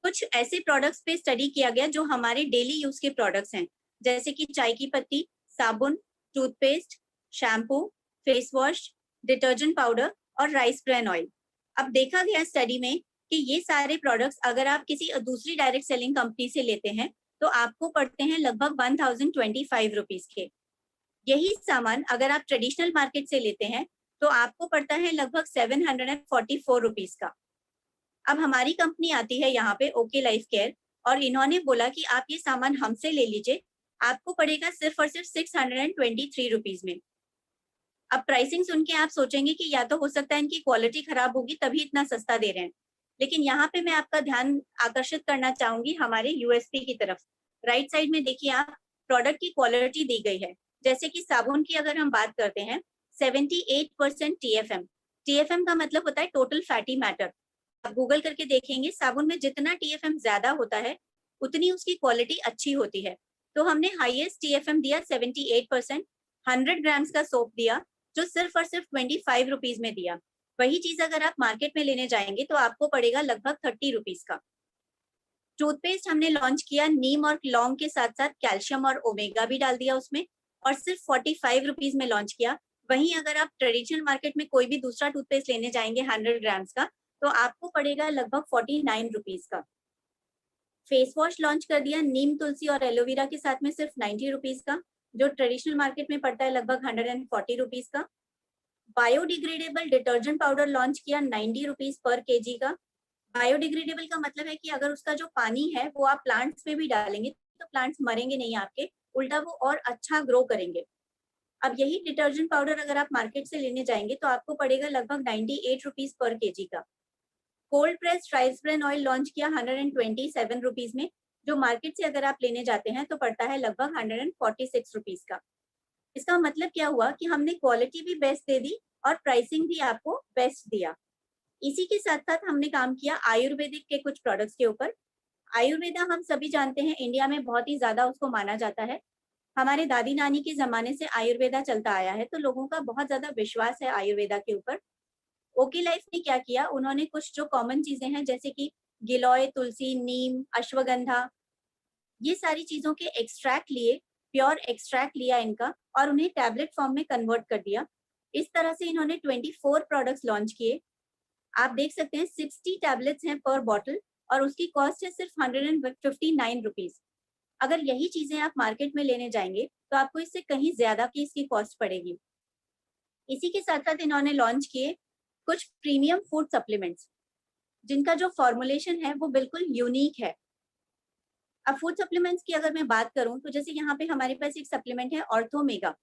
कुछ ऐसे प्रोडक्ट्स पे स्टडी किया गया जो हमारे डेली यूज के प्रोडक्ट्स हैं, जैसे कि चाय की पत्ती, साबुन, toothpaste, shampoo, face wash, detergent powder और राइस ब्रान ऑयल। अब देखा गया स्टडी में कि ये सारे प्रोडक्ट्स अगर आप किसी दूसरी डायरेक्ट सेलिंग कंपनी से लेते हैं तो आपको पड़ते हैं लगभग 1025 रुपीज के। यही सामान अगर आप ट्रेडिशनल मार्केट से लेते हैं तो आपको पड़ता है लगभग 744 रुपीज का। अब हमारी कंपनी आती है यहाँ पे ओके लाइफ केयर, और इन्होंने बोला कि आप ये सामान हमसे ले लीजिए, आपको पड़ेगा सिर्फ और सिर्फ 623 रुपीज में। अब प्राइसिंग सुन के आप सोचेंगे कि या तो हो सकता है इनकी क्वालिटी खराब होगी तभी इतना सस्ता दे रहे हैं, लेकिन यहाँ पे मैं आपका ध्यान आकर्षित करना चाहूंगी हमारे यूएसपी की तरफ। राइट साइड में देखिए आप, प्रोडक्ट की क्वालिटी दी गई है। जैसे कि साबुन की अगर हम बात करते हैं 78% TFM। TFM का मतलब होता है टोटल फैटी मैटर। आप गूगल करके देखेंगे साबुन में जितना TFM ज्यादा होता है उतनी उसकी क्वालिटी अच्छी होती है। तो हमने हाईएस्ट TFM दिया 78%। 100 ग्राम्स का सोप दिया जो सिर्फ और सिर्फ 25 रुपीज में दिया। वही चीज अगर आप मार्केट में लेने जाएंगे तो आपको पड़ेगा लगभग 30 रुपीज का। टूथपेस्ट हमने लॉन्च किया नीम और लौंग के साथ साथ कैल्शियम और ओमेगा भी डाल दिया उसमें, और सिर्फ 45 रुपीज में लॉन्च किया। वहीं अगर आप ट्रेडिशनल मार्केट में कोई भी दूसरा टूथपेस्ट लेने जाएंगे 100 ग्राम्स का तो आपको पड़ेगा लगभग 49 रुपीज का। फेस वॉश लॉन्च कर दिया नीम, तुलसी और एलोवेरा के साथ में सिर्फ 90 रुपीज का, जो ट्रेडिशनल मार्केट में पड़ता है लगभग 140 रुपीज का। बायोडिग्रेडेबल डिटर्जेंट पाउडर लॉन्च किया 90 रुपीज पर केजी का। बायोडिग्रेडेबल का मतलब है कि अगर उसका जो पानी है वो आप प्लांट्स में भी डालेंगे तो प्लांट्स मरेंगे नहीं आपके, उल्टा वो और अच्छा ग्रो करेंगे। अब यही डिटर्जेंट पाउडर अगर आप मार्केट से लेने जाएंगे तो आपको पड़ेगा लगभग 98 रुपीज पर केजी का। Cold press rice bran oil launch किया 127 रुपीज में, जो मार्केट से अगर आप लेने जाते हैं तो पड़ता है लगभग 146 रुपीज का। इसका मतलब क्या हुआ कि हमने क्वालिटी भी बेस्ट दे दी और प्राइसिंग भी आपको बेस्ट दिया। इसी के साथ साथ हमने काम किया आयुर्वेदिक के कुछ प्रोडक्ट्स के ऊपर। आयुर्वेदा हम सभी जानते हैं इंडिया में बहुत ही ज्यादा उसको माना जाता है। हमारे दादी नानी के जमाने से आयुर्वेदा चलता आया है, तो लोगों का बहुत ज्यादा विश्वास है आयुर्वेदा के ऊपर। ओके लाइफ ने क्या किया, उन्होंने कुछ जो कॉमन चीजें हैं जैसे कि गिलोय, तुलसी, नीम, अश्वगंधा, ये सारी चीजों के एक्सट्रैक्ट लिए, प्योर एक्सट्रैक्ट लिया इनका और उन्हें टैबलेट फॉर्म में कन्वर्ट कर दिया। इस तरह से इन्होंने 24 प्रोडक्ट्स लॉन्च किए। आप देख सकते हैं 60 टैबलेट्स हैं पर बॉटल, और उसकी कॉस्ट है सिर्फ 159 रुपीज। अगर यही चीजें आप मार्केट में लेने जाएंगे तो आपको इससे कहीं ज्यादा की इसकी कॉस्ट पड़ेगी। इसी के साथ साथ इन्होंने लॉन्च किए कुछ प्रीमियम फूड सप्लीमेंट्स, जिनका जो फॉर्मुलेशन है वो बिल्कुल यूनिक है। अब फूड सप्लीमेंट्स की अगर मैं बात करूं तो जैसे यहाँ पे हमारे पास एक सप्लीमेंट है ऑर्थोमेगा।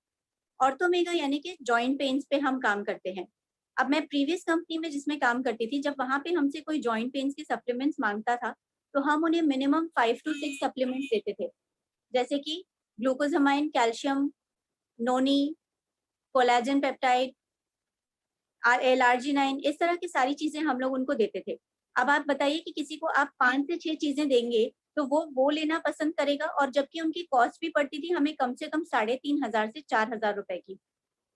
ऑर्थोमेगा यानी कि जॉइंट पेन्स पे हम काम करते हैं। अब मैं प्रीवियस कंपनी में जिसमें काम करती थी, जब वहां पे हमसे कोई जॉइंट पेन्स के सप्लीमेंट्स मांगता था तो हम उन्हें मिनिमम 5 to 6 सप्लीमेंट्स देते थे, जैसे कि ग्लूकोजामाइन, कैल्शियम, नोनी, कोलेजन पेप्टाइड, L-arginine, इस तरह की सारी चीजें हम लोग उनको देते थे। अब आप बताइए कि किसी को आप 5 से 6 चीजें देंगे तो वो लेना पसंद करेगा, और जबकि उनकी कॉस्ट भी पड़ती थी हमें कम से कम 3,500 से 4,000 रुपए की।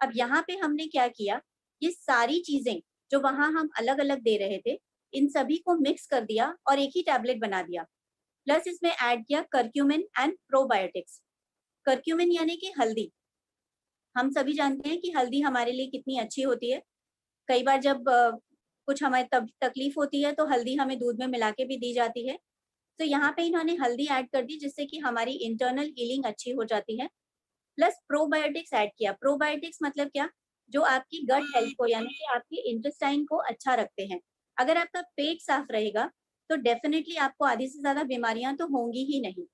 अब यहाँ पे हमने क्या किया, ये सारी चीजें जो वहां हम अलग अलग दे रहे थे, इन सभी को मिक्स कर दिया और एक ही टैबलेट बना दिया। प्लस इसमें ऐड किया करक्यूमिन एंड प्रोबायोटिक्स। करक्यूमिन यानी कि हल्दी। हम सभी जानते हैं कि हल्दी हमारे लिए कितनी अच्छी होती है। कई बार जब कुछ हमें तकलीफ होती है तो हल्दी हमें दूध में मिला के भी दी जाती है। तो यहाँ पे इन्होंने हल्दी ऐड कर दी, जिससे कि हमारी इंटरनल हीलिंग अच्छी हो जाती है। प्लस प्रोबायोटिक्स ऐड किया। प्रोबायोटिक्स मतलब क्या, जो आपकी गट हेल्थ को यानी कि आपकी इंटेस्टाइन को अच्छा रखते हैं। अगर आपका पेट साफ रहेगा तो डेफिनेटली आपको आधी से ज्यादा बीमारियां तो होंगी ही नहीं।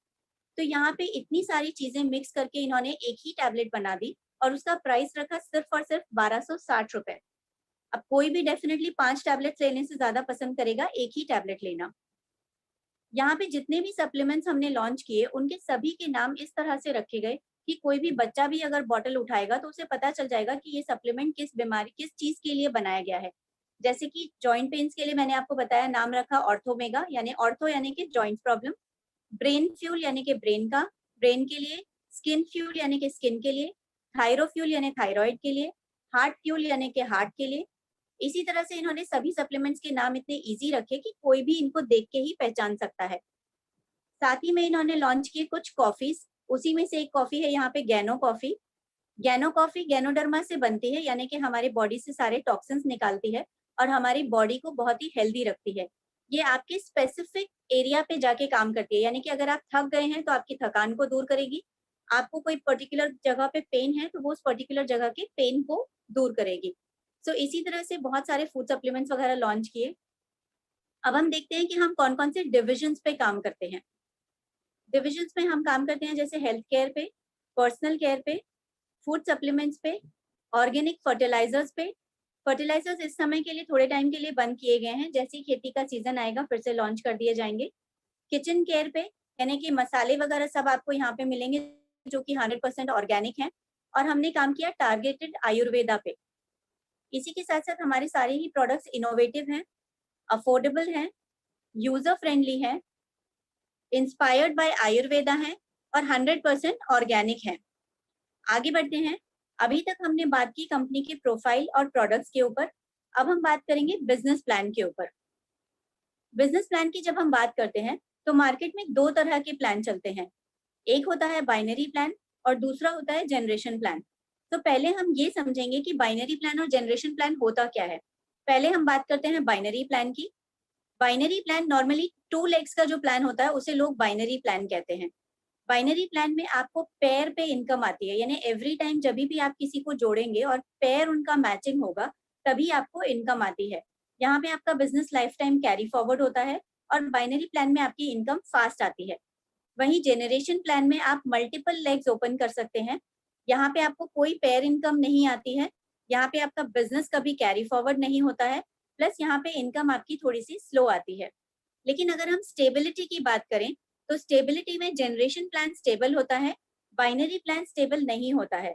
तो यहाँ पे इतनी सारी चीजें मिक्स करके इन्होंने एक ही टैबलेट बना दी और उसका प्राइस रखा सिर्फ और सिर्फ 1260 रुपए। अब कोई भी डेफिनेटली 5 टैबलेट्स लेने से ज्यादा पसंद करेगा एक ही टैबलेट लेना। यहाँ पे जितने भी सप्लीमेंट्स हमने लॉन्च किए उनके सभी के नाम इस तरह से रखे गए कि कोई भी बच्चा भी अगर बॉटल उठाएगा तो उसे पता चल जाएगा कि ये सप्लीमेंट किस बीमारी, किस चीज के लिए बनाया गया है। जैसे कि जॉइंट पेन्स के लिए मैंने आपको बताया, नाम रखा ऑर्थोमेगा, यानी ऑर्थो यानी कि जॉइंट प्रॉब्लम, ब्रेन फ्यूल यानी कि ब्रेन का, ब्रेन के लिए, स्किन फ्यूल यानी कि स्किन के लिए, थायरोफ्यूल यानी थायराइड के लिए, हार्ट फ्यूल यानी कि हार्ट के लिए। इसी तरह से इन्होंने सभी सप्लीमेंट्स के नाम इतने इजी रखे कि कोई भी इनको देख के ही पहचान सकता है। साथ ही में इन्होंने लॉन्च किए कुछ कॉफीज। उसी में से एक कॉफी है यहाँ पे गैनो कॉफी। गैनो कॉफी गैनोडर्मा से बनती है, यानी कि हमारे बॉडी से सारे टॉक्सिन्स निकालती है और हमारी बॉडी को बहुत ही हेल्दी रखती है। ये आपके स्पेसिफिक एरिया पे जाके काम करती है, यानी कि अगर आप थक गए हैं तो आपकी थकान को दूर करेगी। आपको कोई पर्टिकुलर जगह पे पेन है तो वो उस पर्टिकुलर जगह के पेन को दूर करेगी। सो इसी तरह से बहुत सारे फूड सप्लीमेंट्स वगैरह लॉन्च किए। अब हम देखते हैं कि हम कौन कौन से डिविजन्स पे काम करते हैं। डिविजन्स में हम काम करते हैं जैसे हेल्थ केयर पे, पर्सनल केयर पे, फूड सप्लीमेंट्स पे, ऑर्गेनिक फर्टिलाइजर्स पे। फर्टिलाइजर्स इस समय के लिए थोड़े टाइम के लिए बंद किए गए हैं, जैसे ही खेती का सीजन आएगा फिर से लॉन्च कर दिए जाएंगे। किचन केयर पे, यानी कि मसाले वगैरह सब आपको यहाँ पे मिलेंगे जो कि 100% ऑर्गेनिक हैं। और हमने काम किया टारगेटेड आयुर्वेदा पे। इसी के साथ साथ हमारे सारे ही प्रोडक्ट्स इनोवेटिव हैं, अफोर्डेबल हैं, यूजर फ्रेंडली हैं, इंस्पायर्ड बाय आयुर्वेदा हैं और 100% ऑर्गेनिक हैं। आगे बढ़ते हैं। अभी तक हमने बात की कंपनी के प्रोफाइल और प्रोडक्ट्स के ऊपर। अब हम बात करेंगे बिजनेस प्लान के ऊपर। बिजनेस प्लान की जब हम बात करते हैं तो मार्केट में दो तरह के प्लान चलते हैं। एक होता है बाइनरी प्लान और दूसरा होता है जनरेशन प्लान। तो पहले हम ये समझेंगे कि बाइनरी प्लान और जनरेशन प्लान होता क्या है। पहले हम बात करते हैं बाइनरी प्लान की। बाइनरी प्लान नॉर्मली 2 लेग्स का जो प्लान होता है उसे लोग बाइनरी प्लान कहते हैं। बाइनरी प्लान में आपको पेयर पे इनकम आती है, यानी एवरी टाइम जब भी आप किसी को जोड़ेंगे और पेयर उनका मैचिंग होगा तभी आपको इनकम आती है। यहाँ पे आपका business life time carry forward होता है और बाइनरी प्लान में आपकी इनकम फास्ट आती है। वहीं जेनरेशन प्लान में आप मल्टीपल लेग्स ओपन कर सकते हैं। यहाँ पे आपको कोई पेयर इनकम नहीं आती है, यहाँ पे आपका बिजनेस कभी कैरी फॉरवर्ड नहीं होता है, प्लस यहाँ पे इनकम आपकी थोड़ी सी स्लो आती है। लेकिन अगर हम स्टेबिलिटी की बात करें तो स्टेबिलिटी में जनरेशन प्लान स्टेबल होता है, बाइनरी प्लान स्टेबल नहीं होता है।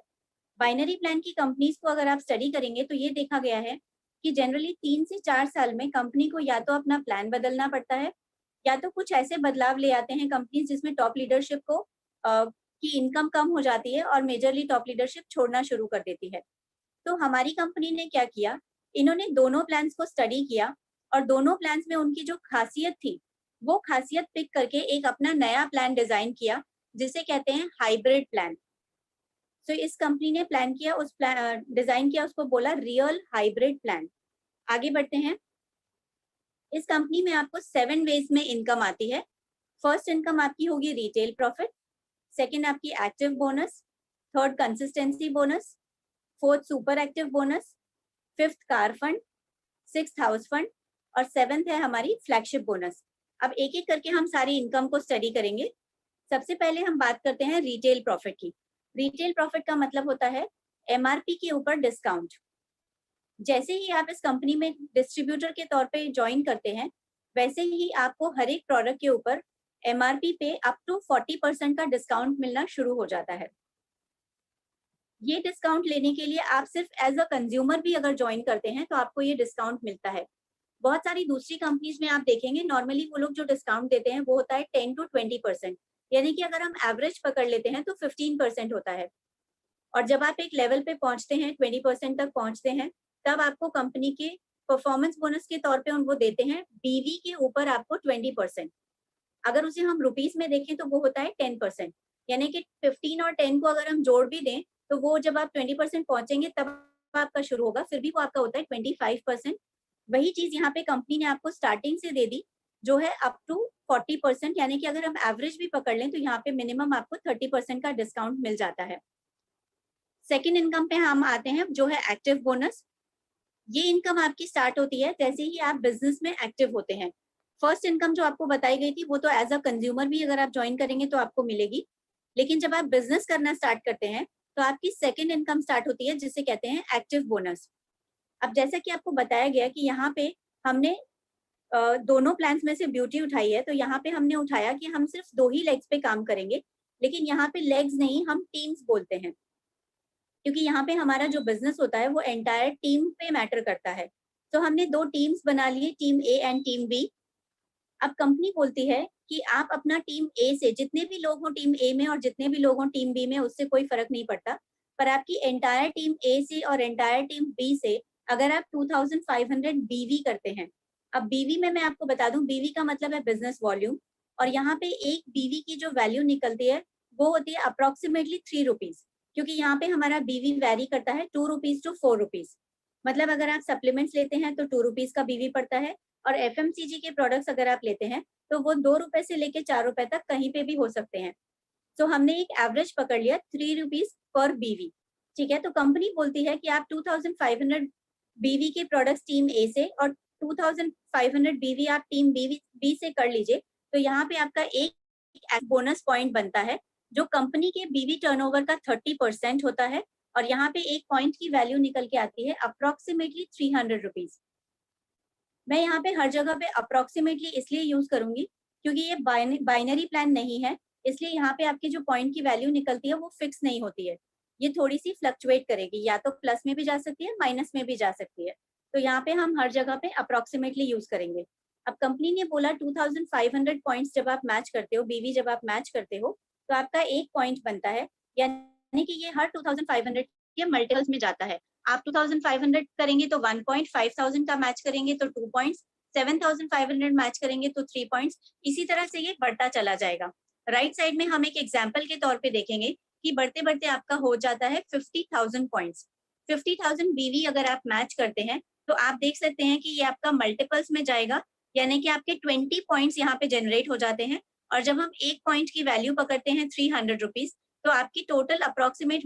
बाइनरी प्लान की कंपनीज को अगर आप स्टडी करेंगे तो ये देखा गया है कि जनरली 3 से 4 साल में कंपनी को या तो अपना प्लान बदलना पड़ता है या तो कुछ ऐसे बदलाव ले आते हैं कंपनीज जिसमें टॉप लीडरशिप को की इनकम कम हो जाती है और मेजरली टॉप लीडरशिप छोड़ना शुरू कर देती है। तो हमारी कंपनी ने क्या किया, इन्होंने दोनों प्लान्स को स्टडी किया और दोनों प्लान्स में उनकी जो खासियत थी वो खासियत पिक करके एक अपना नया प्लान डिजाइन किया जिसे कहते हैं हाइब्रिड प्लान। तो इस कंपनी ने प्लान किया, उस प्लान डिजाइन किया, उसको बोला रियल हाइब्रिड प्लान। आगे बढ़ते हैं। इस कंपनी में आपको 7 वेज में इनकम आती है। फर्स्ट इनकम आपकी होगी रिटेल प्रॉफिट, सेकंड आपकी active bonus, third consistency bonus, fourth super active bonus, fifth car fund, sixth house fund और सेवेंथ है हमारी फ्लैगशिप बोनस। अब एक एक करके हम सारी इनकम को स्टडी करेंगे। सबसे पहले हम बात करते हैं रिटेल प्रॉफिट की। रिटेल प्रॉफिट का मतलब होता है एमआरपी के ऊपर डिस्काउंट। जैसे ही आप इस कंपनी में डिस्ट्रीब्यूटर के तौर पे ज्वाइन करते हैं, वैसे ही आपको हर एक प्रोडक्ट के ऊपर एमआरपी पे अप टू 40% का डिस्काउंट मिलना शुरू हो जाता है। ये डिस्काउंट लेने के लिए आप सिर्फ एज अ कंज्यूमर भी अगर ज्वाइन करते हैं तो आपको ये डिस्काउंट मिलता है। बहुत सारी दूसरी कंपनीज में आप देखेंगे नॉर्मली वो लोग जो डिस्काउंट देते हैं वो होता है 10 to 20%, यानी कि अगर हम एवरेज पकड़ लेते हैं तो 15% होता है। और जब आप एक लेवल पे पहुंचते हैं, 20% तक पहुंचते हैं, तब आपको कंपनी के परफॉर्मेंस बोनस के तौर पे उनको देते हैं बीवी के ऊपर आपको 20%। अगर उसे हम रुपीस में देखें तो वो होता है 10%, यानी कि 15 और 10 को अगर हम जोड़ भी दें तो वो जब आप 20% पहुंचेंगे तब आपका शुरू होगा, फिर भी वो आपका होता है 25%। वही चीज यहाँ पे कंपनी ने आपको स्टार्टिंग से दे दी जो है अप टू 40%, यानी कि अगर हम एवरेज भी पकड़ लें तो यहाँ पे मिनिमम आपको 30% का डिस्काउंट मिल जाता है। सेकेंड इनकम पे हम आते हैं जो है एक्टिव बोनस। ये इनकम आपकी स्टार्ट होती है जैसे ही आप बिजनेस में एक्टिव होते हैं। फर्स्ट इनकम जो आपको बताई गई थी वो तो एज अ कंज्यूमर भी अगर आप ज्वाइन करेंगे तो आपको मिलेगी, लेकिन जब आप बिजनेस करना स्टार्ट करते हैं तो आपकी सेकेंड इनकम स्टार्ट होती है जिसे कहते हैं एक्टिव बोनस। अब जैसा कि आपको बताया गया कि यहाँ पे हमने दोनों प्लान्स में से ब्यूटी उठाई है, तो यहाँ पे हमने उठाया कि हम सिर्फ 2 ही लेग्स पे काम करेंगे, लेकिन यहाँ पे लेग्स नहीं हम टीम्स बोलते हैं, क्योंकि यहाँ पे हमारा जो बिजनेस होता है वो एंटायर टीम पे मैटर करता है। तो हमने 2 टीम्स बना लिए, team A and team B. अब कंपनी बोलती है कि आप अपना टीम ए से जितने भी लोग हों टीम ए में और जितने भी लोग हों टीम बी में उससे कोई फर्क नहीं पड़ता, पर आपकी एंटायर टीम ए से और एंटायर टीम बी से अगर आप 2500 बीवी करते हैं। अब बीवी में मैं आपको बता दूं, बीवी का मतलब है बिजनेस वॉल्यूम, और यहाँ पे एक बीवी की जो वैल्यू निकलती है वो होती है अप्रोक्सीमेटली 3 रुपीज, क्योंकि यहाँ पे हमारा बीवी वैरी करता है 2 रुपीज टू 4 रुपीज। मतलब अगर आप सप्लीमेंट्स लेते हैं तो 2 रुपीज का बीवी पड़ता है, और एफएमसीजी के प्रोडक्ट्स अगर आप लेते हैं तो वो 2 रुपए से लेके 4 रुपए तक कहीं पे भी हो सकते हैं। तो हमने एक एवरेज पकड़ लिया 3 रुपीज पर बीवी। ठीक है, तो कंपनी बोलती है कि आप 2500 बीवी के प्रोडक्ट्स टीम ए से और 2500 बीवी आप टीम बी से कर लीजिए, तो यहाँ पे आपका एक बोनस पॉइंट बनता है जो कंपनी के बीवी टर्नओवर का 30% होता है, और यहाँ पे एक पॉइंट की वैल्यू निकल के आती है अप्रोक्सीमेटली 300 रुपीज। मैं यहाँ पे हर जगह पे अप्रोक्सीमेटली इसलिए यूज करूंगी क्योंकि ये बाइनरी प्लान नहीं है, इसलिए यहाँ पे आपकी जो पॉइंट की वैल्यू निकलती है वो फिक्स नहीं होती है, ये थोड़ी सी फ्लक्चुएट करेगी, या तो प्लस में भी जा सकती है माइनस में भी जा सकती है। तो यहाँ पे हम हर जगह पे अप्रोक्सीमेटली यूज करेंगे। अब कंपनी ने बोला 2500 पॉइंट्स जब आप मैच करते हो, बीवी जब आप मैच करते हो तो आपका एक पॉइंट बनता है, यानी कि ये हर 2500 के मल्टीपल्स में जाता है। आप 2500 करेंगे तो 1 पॉइंट, 5000 का मैच करेंगे तो 2 पॉइंट्स, 7500 मैच करेंगे तो 3 पॉइंट्स, इसी तरह से ये बढ़ता चला जाएगा। राइट साइड में हम एक एग्जाम्पल के तौर पे देखेंगे कि बढ़ते बढ़ते आपका हो जाता है 50,000 पॉइंट्स। 50,000 बीवी अगर आप मैच करते हैं तो आप देख सकते हैं कि ये आपका मल्टीपल्स में जाएगा, यानी कि आपके 20 पॉइंट्स यहाँ पे जनरेट हो जाते हैं। और जब हम एक पॉइंट की वैल्यू पकड़ते हैं 300 रुपीज, तो आपकी टोटल अप्रोक्सीमेट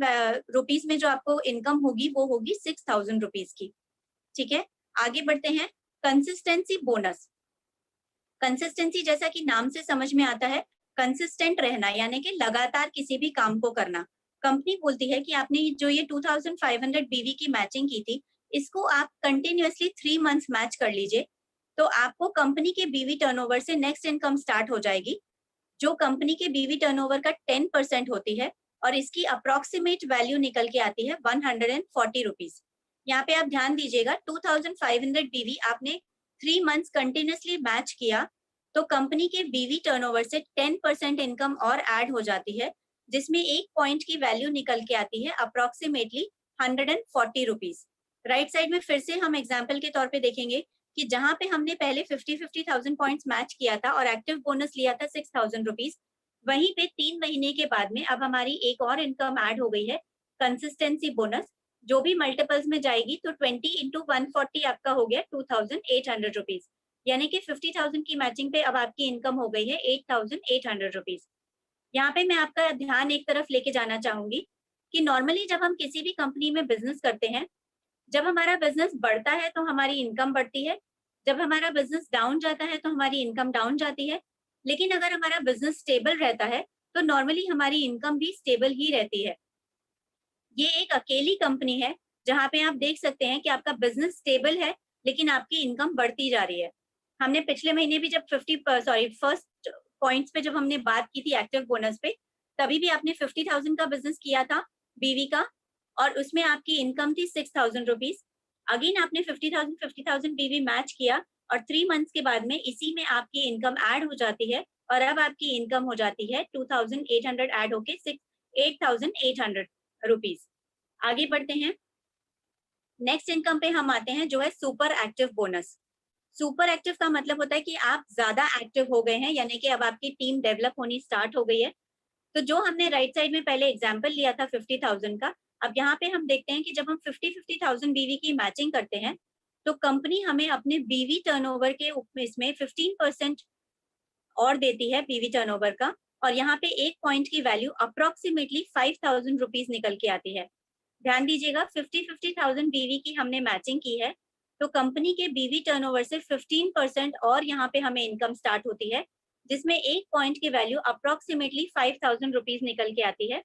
रुपीज में जो आपको इनकम होगी वो होगी 6,000 रुपीज की। ठीक है, आगे बढ़ते हैं। Consistency bonus. कंसिस्टेंसी जैसा कि नाम से समझ में आता है, कंसिस्टेंट रहना यानी कि लगातार किसी भी काम को करना। कंपनी बोलती है कि आपने जो ये 2500 बीवी की मैचिंग की थी, इसको आप कंटिन्यूअसली 3 मंथ्स मैच कर लीजिए, तो आपको कंपनी के बीवी टर्नओवर से नेक्स्ट इनकम स्टार्ट हो जाएगी, जो कंपनी के बीवी टर्नओवर का 10% होती है, और इसकी अप्रोक्सीमेट वैल्यू निकल के आती है 140 रुपीज। यहाँ पे आप ध्यान दीजिएगा, 2500 बीवी आपने 3 मंथ्स कंटिन्यूअसली मैच किया तो कंपनी के बीवी टर्नओवर से 10% इनकम और ऐड हो जाती है, जिसमें एक पॉइंट की वैल्यू निकल के आती है अप्रोक्सीमेटली 140 रुपीज। राइट साइड में फिर से हम एग्जाम्पल के तौर पे देखेंगे कि जहां पे हमने पहले 50,000 पॉइंट्स मैच किया था और एक्टिव बोनस लिया था 6,000 रुपीज, वहीं पे 3 महीने के बाद में अब हमारी एक और इनकम ऐड हो गई है, कंसिस्टेंसी बोनस, जो भी मल्टीपल्स में जाएगी तो 20 इंटू 140 आपका हो गया 2,800 रुपीज। यानी कि 50,000 की मैचिंग पे अब आपकी इनकम हो गई है 8,800 रुपीज। यहाँ पे मैं आपका ध्यान एक तरफ लेके जाना चाहूंगी कि नॉर्मली जब हम किसी भी कंपनी में बिजनेस करते हैं, जब हमारा बिजनेस बढ़ता है तो हमारी इनकम बढ़ती है, जब हमारा बिजनेस डाउन जाता है तो हमारी इनकम डाउन जाती है। लेकिन अगर हमारा बिजनेस स्टेबल रहता है तो नॉर्मली हमारी इनकम भी स्टेबल ही रहती है। ये एक अकेली कंपनी है जहाँ पे आप देख सकते हैं कि आपका बिजनेस स्टेबल है लेकिन आपकी इनकम बढ़ती जा रही है। हमने पिछले महीने भी जब फर्स्ट पॉइंट्स पे जब हमने बात की थी एक्टिव बोनस पे, तभी भी आपने 50,000 का बिजनेस किया था बीवी का, और उसमें आपकी इनकम थी 6,000 रुपीज। अगेन आपने 50,000 बीवी मैच किया और 3 मंथ्स के बाद में इसी में आपकी इनकम ऐड हो जाती है और अब आपकी इनकम हो जाती है 2,800 ऐड होके 8,800 रुपीज। आगे बढ़ते हैं। नेक्स्ट इनकम पे हम आते हैं जो है super active bonus. Super active का मतलब होता है कि आप ज्यादा एक्टिव हो गए हैं, यानी कि अब आपकी टीम डेवलप होनी स्टार्ट हो गई है। तो जो हमने राइट साइड में पहले एग्जांपल लिया था 50,000 का, अब यहाँ पे हम देखते हैं कि जब हम 50,000 बीवी की मैचिंग करते हैं तो कंपनी हमें अपने बीवी टर्नओवर के इसमें 15% और देती है बीवी टर्नओवर का, और यहाँ पे एक पॉइंट की वैल्यू अप्रोक्सीमेटली 5,000 रुपीज निकल के आती है। ध्यान दीजिएगा, 50,000 बीवी की हमने मैचिंग की है तो कंपनी के बीवी टर्नओवर से 15% और यहाँ पे हमें इनकम स्टार्ट होती है, जिसमें एक पॉइंट की वैल्यू अप्रोक्सीमेटली 5,000 रुपीज निकल के आती है।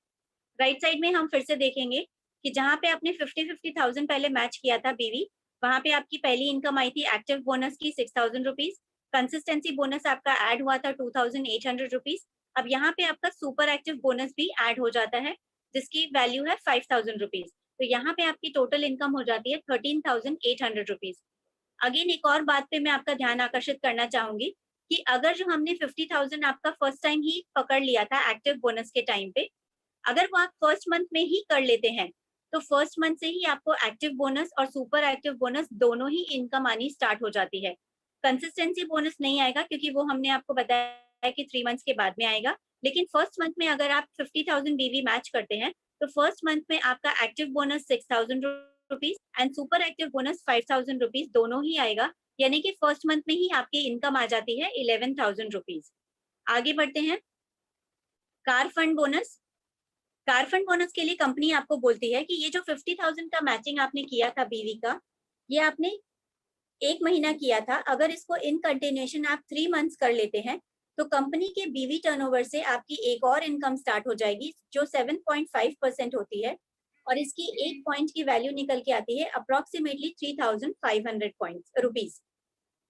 राइट साइड में हम फिर से देखेंगे कि जहाँ पे आपने 50,000 पहले मैच किया था बीवी, वहां पे आपकी पहली इनकम आई थी एक्टिव बोनस की 6,000 रुपीज। कंसिस्टेंसी बोनस आपका ऐड हुआ था 2,800 रुपीज। अब यहाँ पे आपका सुपर एक्टिव बोनस भी ऐड हो जाता है जिसकी वैल्यू है 5,000 रुपीज। तो यहाँ पे आपकी टोटल इनकम हो जाती है 13,800 रुपीज। अगेन एक और बात पे मैं आपका ध्यान आकर्षित करना चाहूंगी कि अगर जो हमने 50,000 आपका फर्स्ट टाइम ही पकड़ लिया था एक्टिव बोनस के टाइम पे, अगर वो आप फर्स्ट मंथ में ही कर लेते हैं तो फर्स्ट मंथ से ही आपको एक्टिव बोनस और सुपर एक्टिव बोनस दोनों ही इनकम आनी स्टार्ट हो जाती है। कंसिस्टेंसी बोनस नहीं आएगा क्योंकि वो हमने आपको बताया कि 3 मंथ्स के बाद में आएगा, लेकिन फर्स्ट मंथ में अगर आप 50,000 बीवी मैच करते हैं तो फर्स्ट मंथ में आपका active bonus 6,000 rupees and super active bonus 5,000 rupees दोनों ही आएगा, यानी कि फर्स्ट मंथ में ही आपकी इनकम आ जाती है 11,000 रुपीज। आगे बढ़ते हैं। Car fund bonus. Car fund bonus के लिए कंपनी आपको बोलती है कि ये जो 50,000 का मैचिंग आपने किया था बीवी का, ये आपने 1 महीना किया था, अगर इसको इन कंटिन्यूएशन आप 3 मंथ्स कर लेते हैं तो कंपनी के बीवी टर्नओवर से आपकी एक और इनकम स्टार्ट हो जाएगी जो 7.5% होती है, और इसकी एक पॉइंट की वैल्यू निकल के आती है अप्रोक्सीमेटली 3,500 पॉइंट रुपीज।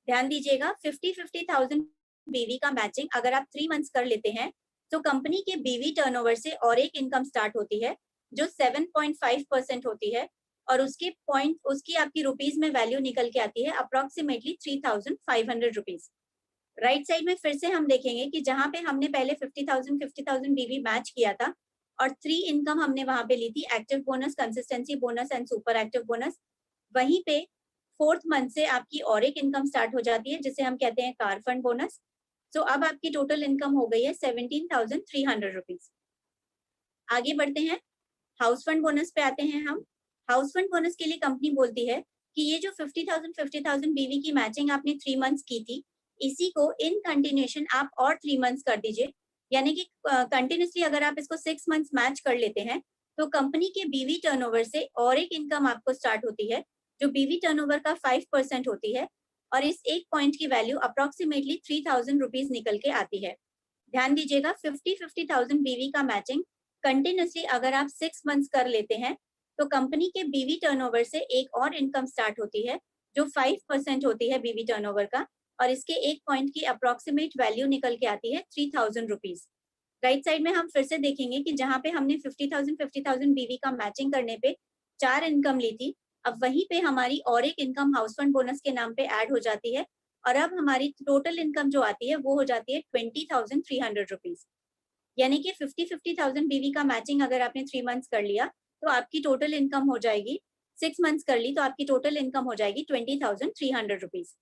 ध्यान दीजिएगा, 50,000 बीवी का मैचिंग अगर आप 3 मंथ्स कर लेते हैं तो कंपनी के बीवी टर्नओवर से और एक इनकम स्टार्ट होती है जो 7.5% होती है, और उसकी आपकी रुपीज में वैल्यू निकल के आती है अप्रोक्सीमेटली 3,500 रुपीज। राइट साइड में फिर से हम देखेंगे कि जहाँ पे हमने पहले 50,000 बीवी मैच किया था और 3 इनकम हमने वहां पे ली थी, active bonus, consistency bonus and super active bonus, वहीं पे 4th मंथ से आपकी और एक इनकम स्टार्ट हो जाती है जिसे हम कहते हैं कार फंड बोनस। तो अब आपकी टोटल इनकम हो गई है 17,300 रुपीज। आगे बढ़ते हैं। हाउस फंड बोनस पे आते हैं हम। हाउस फंड बोनस के लिए कंपनी बोलती है कि ये जो 50,000 बीवी की मैचिंग आपने 3 मंथ्स की थी, इसी को इन कंटिन्यूएशन आप और 3 मंथ्स कर दीजिए, यानी कि कंटिन्यूसली अगर आप इसको 6 मंथ्स मैच कर लेते हैं तो कंपनी के बीवी टर्नओवर से और एक इनकम आपको स्टार्ट होती है जो बीवी टर्नओवर का 5% होती है, और इस एक पॉइंट की वैल्यू अप्रोक्सीमेटली 3,000 रुपीज निकल के आती है। ध्यान दीजिएगा, 50,000 बीवी का मैचिंग कंटिन्यूसली अगर आप 6 मंथ्स कर लेते हैं तो कंपनी के बीवी टर्नओवर से एक और इनकम स्टार्ट होती है जो 5% होती है बीवी टर्नओवर का, और इसके एक पॉइंट की अप्रोक्सीमेट वैल्यू निकल के आती है 3,000 रुपीज। राइट साइड में हम फिर से देखेंगे कि जहाँ पे हमने 50,000 बीवी का मैचिंग करने पे 4 इनकम ली थी, अब वहीं पे हमारी और एक इनकम हाउस फंड बोनस के नाम पे ऐड हो जाती है, और अब हमारी टोटल इनकम जो आती है वो हो जाती है 20,300 रुपीज। यानी कि 50,000 बीवी का मैचिंग अगर आपने 3 मंथ्स कर लिया तो आपकी टोटल इनकम हो जाएगी, 6 मंथ्स कर ली तो आपकी टोटल इनकम हो जाएगी 20,300 रुपीज।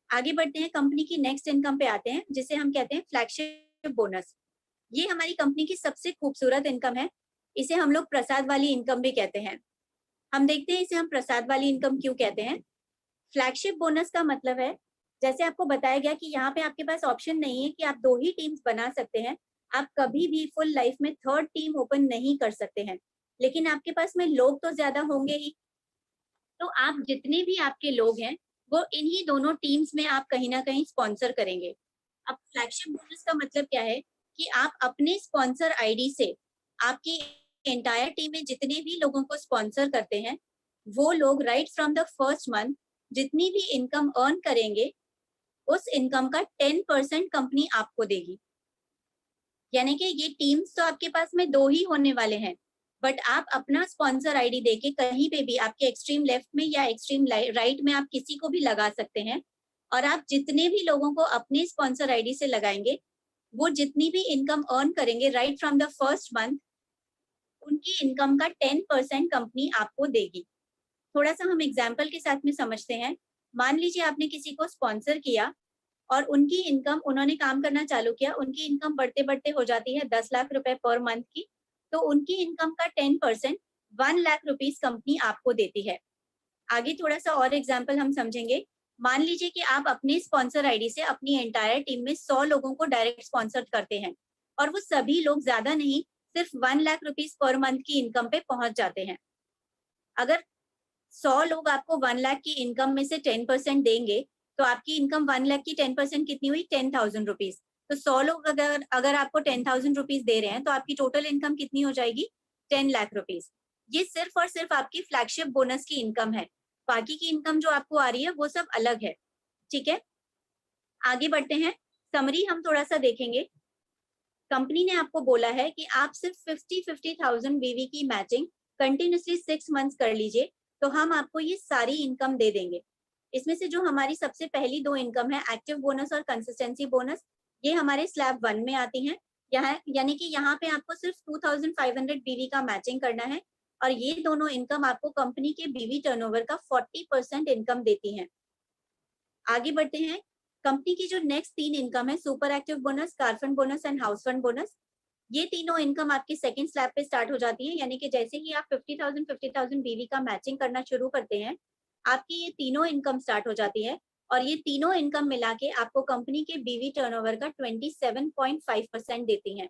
आगे बढ़ते हैं, कंपनी की नेक्स्ट इनकम पे आते हैं जिसे हम कहते हैं फ्लैगशिप बोनस। ये हमारी कंपनी की सबसे खूबसूरत इनकम है, इसे हम लोग प्रसाद वाली इनकम भी कहते हैं। हम देखते हैं इसे हम प्रसाद वाली इनकम क्यों कहते हैं। फ्लैगशिप बोनस का मतलब है जैसे आपको बताया गया कि यहाँ पे आपके पास ऑप्शन नहीं है कि आप 2 ही टीम्स बना सकते हैं। आप कभी भी फुल लाइफ में थर्ड टीम ओपन नहीं कर सकते हैं। लेकिन आपके पास में लोग तो ज़्यादा होंगे ही, तो आप जितने भी आपके लोग हैं, वो इन्हीं दोनों टीम्स में आप कहीं न कहीं स्पॉन्सर करेंगे। अब फ्लैगशिप बोनस का मतलब क्या है कि आप अपने स्पॉन्सर आईडी से आपकी एंटायर टीम में जितने भी लोगों को स्पॉन्सर करते हैं, वो लोग right from the first month जितनी भी इनकम अर्न करेंगे, उस इनकम का 10% कंपनी आपको देगी। यानी कि ये टीम्स तो आपके पास में 2 ही होने वाले हैं, बट आप अपना स्पॉन्सर आईडी देके कहीं पे भी आपके एक्सट्रीम लेफ्ट में या एक्सट्रीम राइट में आप किसी को भी लगा सकते हैं, और आप जितने भी लोगों को अपने स्पॉन्सर आईडी से लगाएंगे, वो जितनी भी इनकम अर्न करेंगे right from the first month, उनकी इनकम का 10% कंपनी आपको देगी। थोड़ा सा हम एग्जाम्पल के साथ में समझते हैं। मान लीजिए आपने किसी को स्पॉन्सर किया और उनकी इनकम, उन्होंने काम करना चालू किया, उनकी इनकम बढ़ते-बढ़ते हो जाती है 10 लाख रुपए पर मंथ की, तो उनकी इनकम का 10% 1 लाख रुपीस कंपनी आपको देती है। आगे थोड़ा-सा और एग्जांपल हम समझेंगे। मान लीजिए कि आप अपने स्पॉन्सर आईडी से अपनी एंटायर टीम में 100 लोगों को डायरेक्ट स्पॉन्सर करते हैं, और वो सभी लोग ज़्यादा नहीं, सिर्फ 1 लाख रुपीस पर मंथ की इनकम पे पहुँच जाते हैं। अगर 100 लोग आपको 1 लाख की इनकम में से 10% देंगे, तो आपकी इनकम 1 लाख की 10% कितनी हुई? 10,000 रुपीज़। तो 100 लोग अगर अगर आपको 10,000 रुपीज़ दे रहे हैं, तो आपकी टोटल इनकम कितनी हो जाएगी? 10 लाख रुपीज़। ये सिर्फ और सिर्फ आपकी फ्लैगशिप बोनस की इनकम है। बाकी की इनकम जो आपको आ रही है, वो सब अलग है। ठीक है? आगे बढ़ते हैं। समरी हम थोड़ा-सा देखेंगे। कंपनी ने आपको बोला है कि आप सिर्फ 50,000 वीवी की मैचिंग कंटिन्यूअसली 6 मंथ्स कर लीजिए, तो हम आपको ये सारी इनकम दे देंगे। इसमें से जो हमारी सबसे पहली 2 इनकम है, एक्टिव बोनस और कंसिस्टेंसी बोनस, ये हमारे स्लैब 1 में आती हैं। यहाँ यानी कि यहाँ पे आपको सिर्फ 2,500 बीवी का मैचिंग करना है, और ये दोनों इनकम आपको कंपनी के बीवी टर्नओवर का 40% इनकम देती हैं। आगे बढ़ते हैं। कंपनी की जो नेक्स्ट 3 इनकम है, super active bonus, car fund bonus and house fund bonus, ये तीनों इनकम आपके सेकंड स्लैब पे स्टार्ट हो जाती है। यानी कि जैसे ही आप 50,000 बीवी का मैचिंग करना शुरू करते हैं, आपकी ये तीनों इनकम स्टार्ट हो जाती है, और ये तीनों इनकम मिला के आपको कंपनी के बीवी टर्नओवर का 27.5% देती हैं।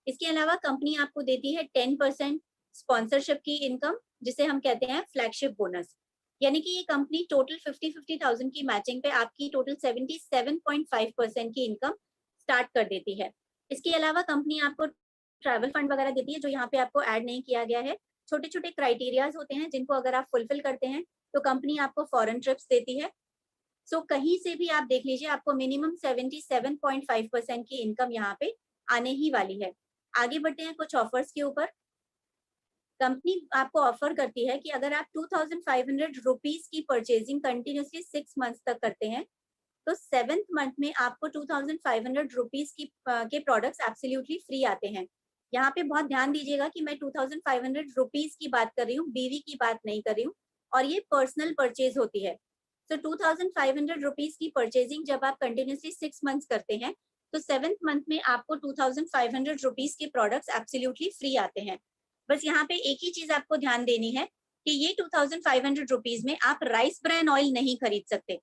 इसके अलावा कंपनी आपको देती है 10% स्पॉन्सरशिप की इनकम, जिसे हम कहते हैं फ्लैगशिप बोनस। यानी कि ये कंपनी टोटल 50,000 की मैचिंग पे आपकी टोटल 77.5% की इनकम स्टार्ट कर देती है। इसके अलावा कंपनी आपको ट्रैवल फंड वगैरह देती है, जो यहाँ पे आपको ऐड नहीं किया गया है। छोटे-छोटे क्राइटेरियाज होते हैं, जिनको अगर आप फुलफिल करते हैं, तो कंपनी आपको फॉरेन ट्रिप्स देती है। सो कहीं से भी आप देख लीजिए, आपको मिनिमम 77.5% की इनकम यहाँ पे आने ही वाली है। आगे बढ़ते हैं कुछ ऑफर्स के ऊपर। कंपनी आपको ऑफर करती है कि अगर आप 2,500 रुपीज की परचेजिंग कंटिन्यूसली 6 मंथ्स तक करते हैं, तो 7th मंथ में आपको 2,500 रुपीज की के प्रोडक्ट्स एब्सोल्युटली फ्री आते हैं। यहाँ पे बहुत ध्यान दीजिएगा कि मैं 2,500 रुपीज की बात कर रही हूँ, बीवी की बात नहीं कर रही हूँ, और ये पर्सनल परचेज होती है। तो 2,500 रुपीज की परचेजिंग जब आप कंटिन्यूसली 6 मंथ्स करते हैं, तो 7th मंथ में आपको 2,500 रुपीज के प्रोडक्ट्स एब्सोल्युटली फ्री आते हैं। बस यहाँ पे एक ही चीज आपको ध्यान देनी है कि ये 2,500 रुपीज में आप राइस ब्रान ऑयल नहीं खरीद सकते।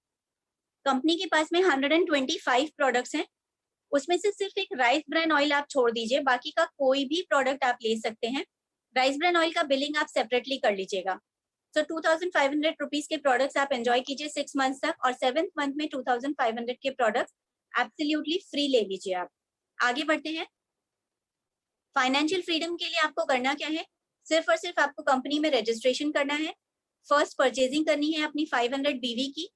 कंपनी के पास में 125 प्रोडक्ट्स हैं, उसमें से सिर्फ एक राइस ब्रान ऑयल आप छोड़ दीजिए, बाकी का कोई भी प्रोडक्ट आप ले सकते हैं। राइस ब्रान ऑयल का बिलिंग आप सेपरेटली कर लीजिएगा। सो 2,500 रुपीज के प्रोडक्ट्स आप एंजॉय कीजिए 6 मंथ्स तक, और 7th मंथ में 2,500 के प्रोडक्ट्स एब्सोल्युटली फ्री ले लीजिए आप। आगे बढ़ते हैं। फाइनेंशियल फ्रीडम के लिए आपको करना क्या है? सिर्फ और सिर्फ आपको कंपनी में रजिस्ट्रेशन करना है, फर्स्ट परचेजिंग करनी है अपनी 500 बीवी की,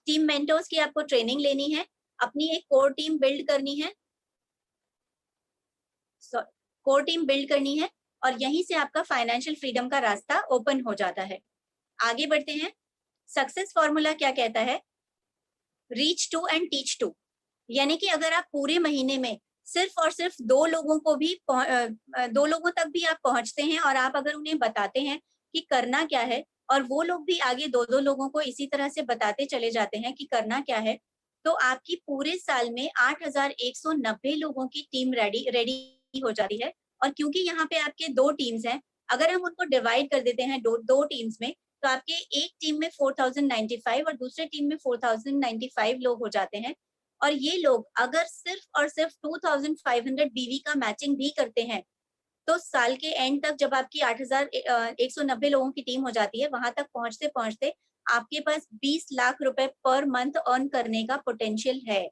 टीम मेंटर्स की आपको ट्रेनिंग लेनी है, अपनी एक कोर टीम बिल्ड करनी है, और यहीं से आपका फाइनेंशियल फ्रीडम का रास्ता ओपन हो जाता है। आगे बढ़ते हैं। सक्सेस फॉर्मूला क्या कहता है? Reach to and teach to. यानी कि अगर आप पूरे महीने में सिर्फ और सिर्फ 2 लोगों को भी 2 लोगों तक भी आप पहुंचते हैं, और आप अगर उन्हें बताते हैं कि करना क्या है, और वो लोग भी आगे 2-2 लोगों को इसी तरह से बताते चले जाते हैं कि करना क्या है, तो आपकी पूरे साल में 8,190 लोगों की टीम रेडी हो जाती है। और क्योंकि यहाँ पे आपके 2 टीम्स हैं, अगर हम उनको डिवाइड कर देते हैं 2 टीम्स में, तो आपके एक टीम में 4095 और दूसरे टीम में 4095 लोग हो जाते हैं। और ये लोग अगर सिर्फ और सिर्फ 2500 बीवी का मैचिंग भी करते हैं, तो साल के एंड तक जब आपकी 8190 लोगों की टीम हो जाती है, वहां तक पहुंचते पहुंचते आपके पास 20 लाख रुपए पर मंथ अर्न करने का पोटेंशियल है।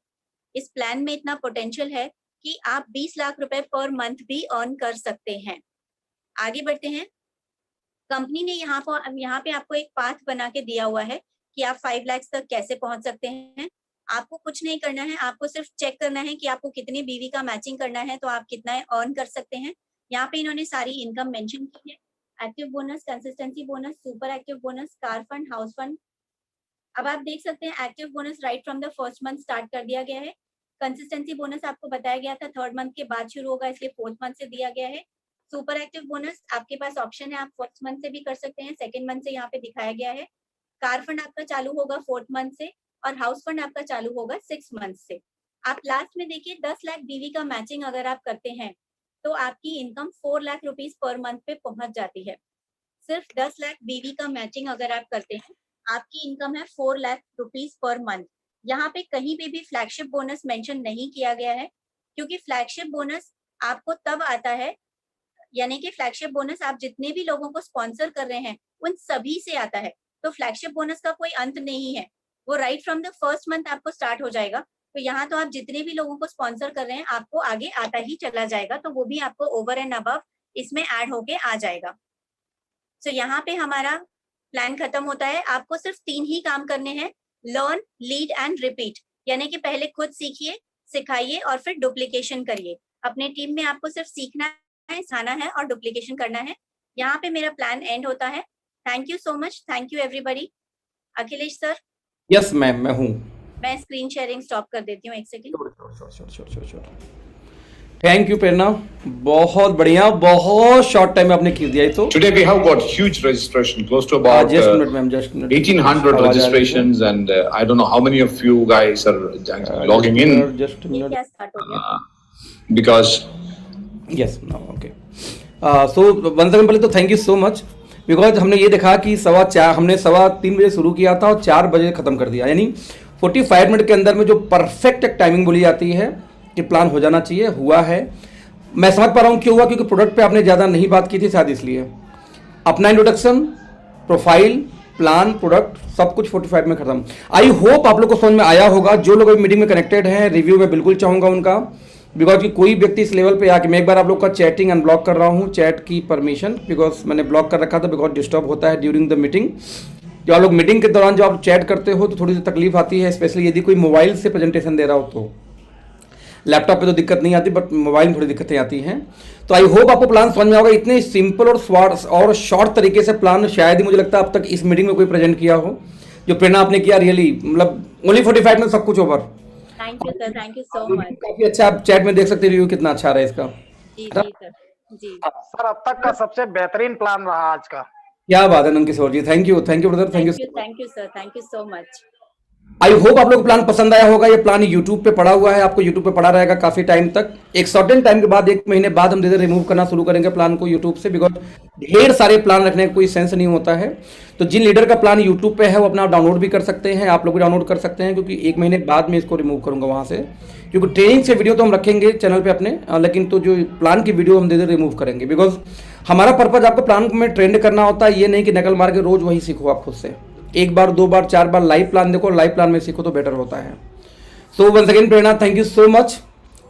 इस प्लान में इतना पोटेंशियल है कि आप 20 लाख रुपए पर मंथ भी अर्न कर सकते हैं। आगे बढ़ते हैं। कंपनी ने यहाँ पे आपको एक पाथ बना के दिया हुआ है कि आप 5 लाख तक कैसे पहुंच सकते हैं। आपको कुछ नहीं करना है, आपको सिर्फ चेक करना है कि आपको कितनी बीवी का मैचिंग करना है, तो आप कितना अर्न कर सकते हैं। यहाँ पे इन्होंने सारी इनकम मेंशन की है। Active bonus, consistency bonus, super active bonus, car fund, house fund. अब आप देख सकते हैं active bonus right from the first month start कर दिया गया है। कंसिस्टेंसी बोनस आपको बताया गया था 3rd मंथ के बाद शुरू होगा, इसलिए 4th मंथ से दिया गया है। सुपर एक्टिव बोनस आपके पास ऑप्शन है, आप 1st मंथ से भी कर सकते हैं, 2nd मंथ से यहाँ पे दिखाया गया है। कार फंड आपका चालू होगा 4th मंथ से और हाउस फंड आपका चालू होगा 6th मंथ से। आप लास्ट में देखिए 10 लाख बीवी का मैचिंग अगर आप करते हैं तो आपकी income 4 lakh rupees per month पे पहुंच जाती है। सिर्फ 10 लाख बीवी का मैचिंग अगर आप करते हैं, आपकी इनकम है 4 लाख रुपीज पर मंथ। यहाँ पे कहीं पे भी फ्लैगशिप बोनस मेंशन नहीं किया गया है, क्योंकि फ्लैगशिप बोनस आपको तब आता है, यानी कि फ्लैगशिप बोनस आप जितने भी लोगों को स्पॉन्सर कर रहे हैं उन सभी से आता है। तो फ्लैगशिप बोनस का कोई अंत नहीं है, वो right from the first month आपको स्टार्ट हो जाएगा। तो यहाँ तो आप जितने भी लोगों को स्पॉन्सर कर रहे हैं आपको आगे आता ही चला जाएगा, तो वो भी आपको ओवर एंड अबव इसमें ऐड होके आ जाएगा। तो यहाँ पे हमारा प्लान खत्म होता है। आपको सिर्फ 3 ही काम करने हैं, लर्न, लीड एंड रिपीट। यानी कि पहले खुद सीखिए, सिखाइए और फिर डुप्लीकेशन करिए। अपने टीम में आपको सिर्फ सीखना है, सिखाना है और डुप्लीकेशन करना है। यहाँ पे मेरा प्लान एंड होता है। Thank you so much, thank you everybody. Akhilesh sir. Yes ma'am, मैं हूँ। मैं स्क्रीन शेयरिंग स्टॉप कर देती हूँ 1 सेकेंड। श्योर। थैंक यू प्रेरणा, बहुत बढ़िया, बहुत शॉर्ट टाइम में आपने कर दिया। तो Today we have got huge registration, close to about just a minute, ma'am, just a minute. 1800 registrations, and I don't know how many of you guys are logging in. Just a minute. क्या start हो गया? Because Yes, no, okay. So once again, पहले तो thank you so much, because हमने ये देखा कि हमने 3:15 बजे शुरू किया था और 4 बजे खत्म कर दिया, यानी 45 मिनट के अंदर में जो परफेक्ट एक टाइमिंग बोली जाती है कि प्लान हो जाना चाहिए, हुआ है। मैं समझ पा रहा हूँ क्यों हुआ, क्योंकि प्रोडक्ट पे आपने ज़्यादा नहीं बात की थी शायद, इसलिए अपना इंट्रोडक्शन, प्रोफाइल, प्लान, प्रोडक्ट सब कुछ 45 में खत्म। आई होप आप लोग को समझ में आया होगा। जो लोग अभी मीटिंग में कनेक्टेड हैं, रिव्यू में बिल्कुल चाहूँगा उनका, बिकॉज कि कोई व्यक्ति इस लेवल पे आके, मैं एक बार आप लोग का चैटिंग अनब्लॉक कर रहा हूँ, चैट की परमिशन, बिकॉज मैंने ब्लॉक कर रखा था, बिकॉज डिस्टर्ब होता है ड्यूरिंग द मीटिंग। जो आप लोग मीटिंग के दौरान जो आप चैट करते हो तो थोड़ी सी तकलीफ आती है, स्पेशली यदि कोई मोबाइल से प्रेजेंटेशन दे रहा हो तो। लैपटॉप पे तो दिक्कत नहीं आती, बट मोबाइल में थोड़ी दिक्कतें आती हैं। तो आई होप आपको प्लान समझ में होगा। इतने सिंपल और शॉर्ट तरीके से प्लान शायद ही मुझे लगता है अब तक इस मीटिंग में कोई प्रेजेंट किया हो, जो प्रेरणा आपने किया। रियली मतलब ओनली 45 में सब कुछ over. Thank you sir, thank you so much. काफी अच्छा, आप चैट में देख सकते रिव्यू कितना अच्छा आ रहा है इसका। जी सर, जी सर, अब तक का सबसे बेहतरीन प्लान रहा आज का। क्या बात है Nand Kishore ji, thank you brother, thank you sir, thank you so much. I hope आप लोग को प्लान पसंद आया होगा। ये प्लान यूट्यूब पे पड़ा हुआ है, आपको यूट्यूब पे पड़ा रहेगा काफी टाइम तक। एक सर्टेन टाइम के बाद, 1 महीने बाद हम धीरे रिमूव करना शुरू करेंगे प्लान को यूट्यूब से, बिकॉज ढेर सारे प्लान रखने का कोई सेंस नहीं होता है। तो जिन लीडर का प्लान यूट्यूब पे है वो अपना डाउनलोड भी कर सकते हैं, आप लोग भी डाउनलोड कर सकते हैं, क्योंकि 1 महीने बाद में इसको रिमूव करूंगा वहां से, क्योंकि ट्रेनिंग से वीडियो तो हम रखेंगे चैनल पे अपने, लेकिन तो जो प्लान की वीडियो हम धीरे रिमूव करेंगे, बिकॉज हमारा पर्पज आपको प्लान में ट्रेंड करना होता है। ये नहीं कि नकल मार के रोज वही सीखो आप खुद से। 1 बार 2 बार 4 बार लाइव प्लान देखो, लाइव प्लान में सीखो तो बेटर होता है। So once again Prerna, thank you so much.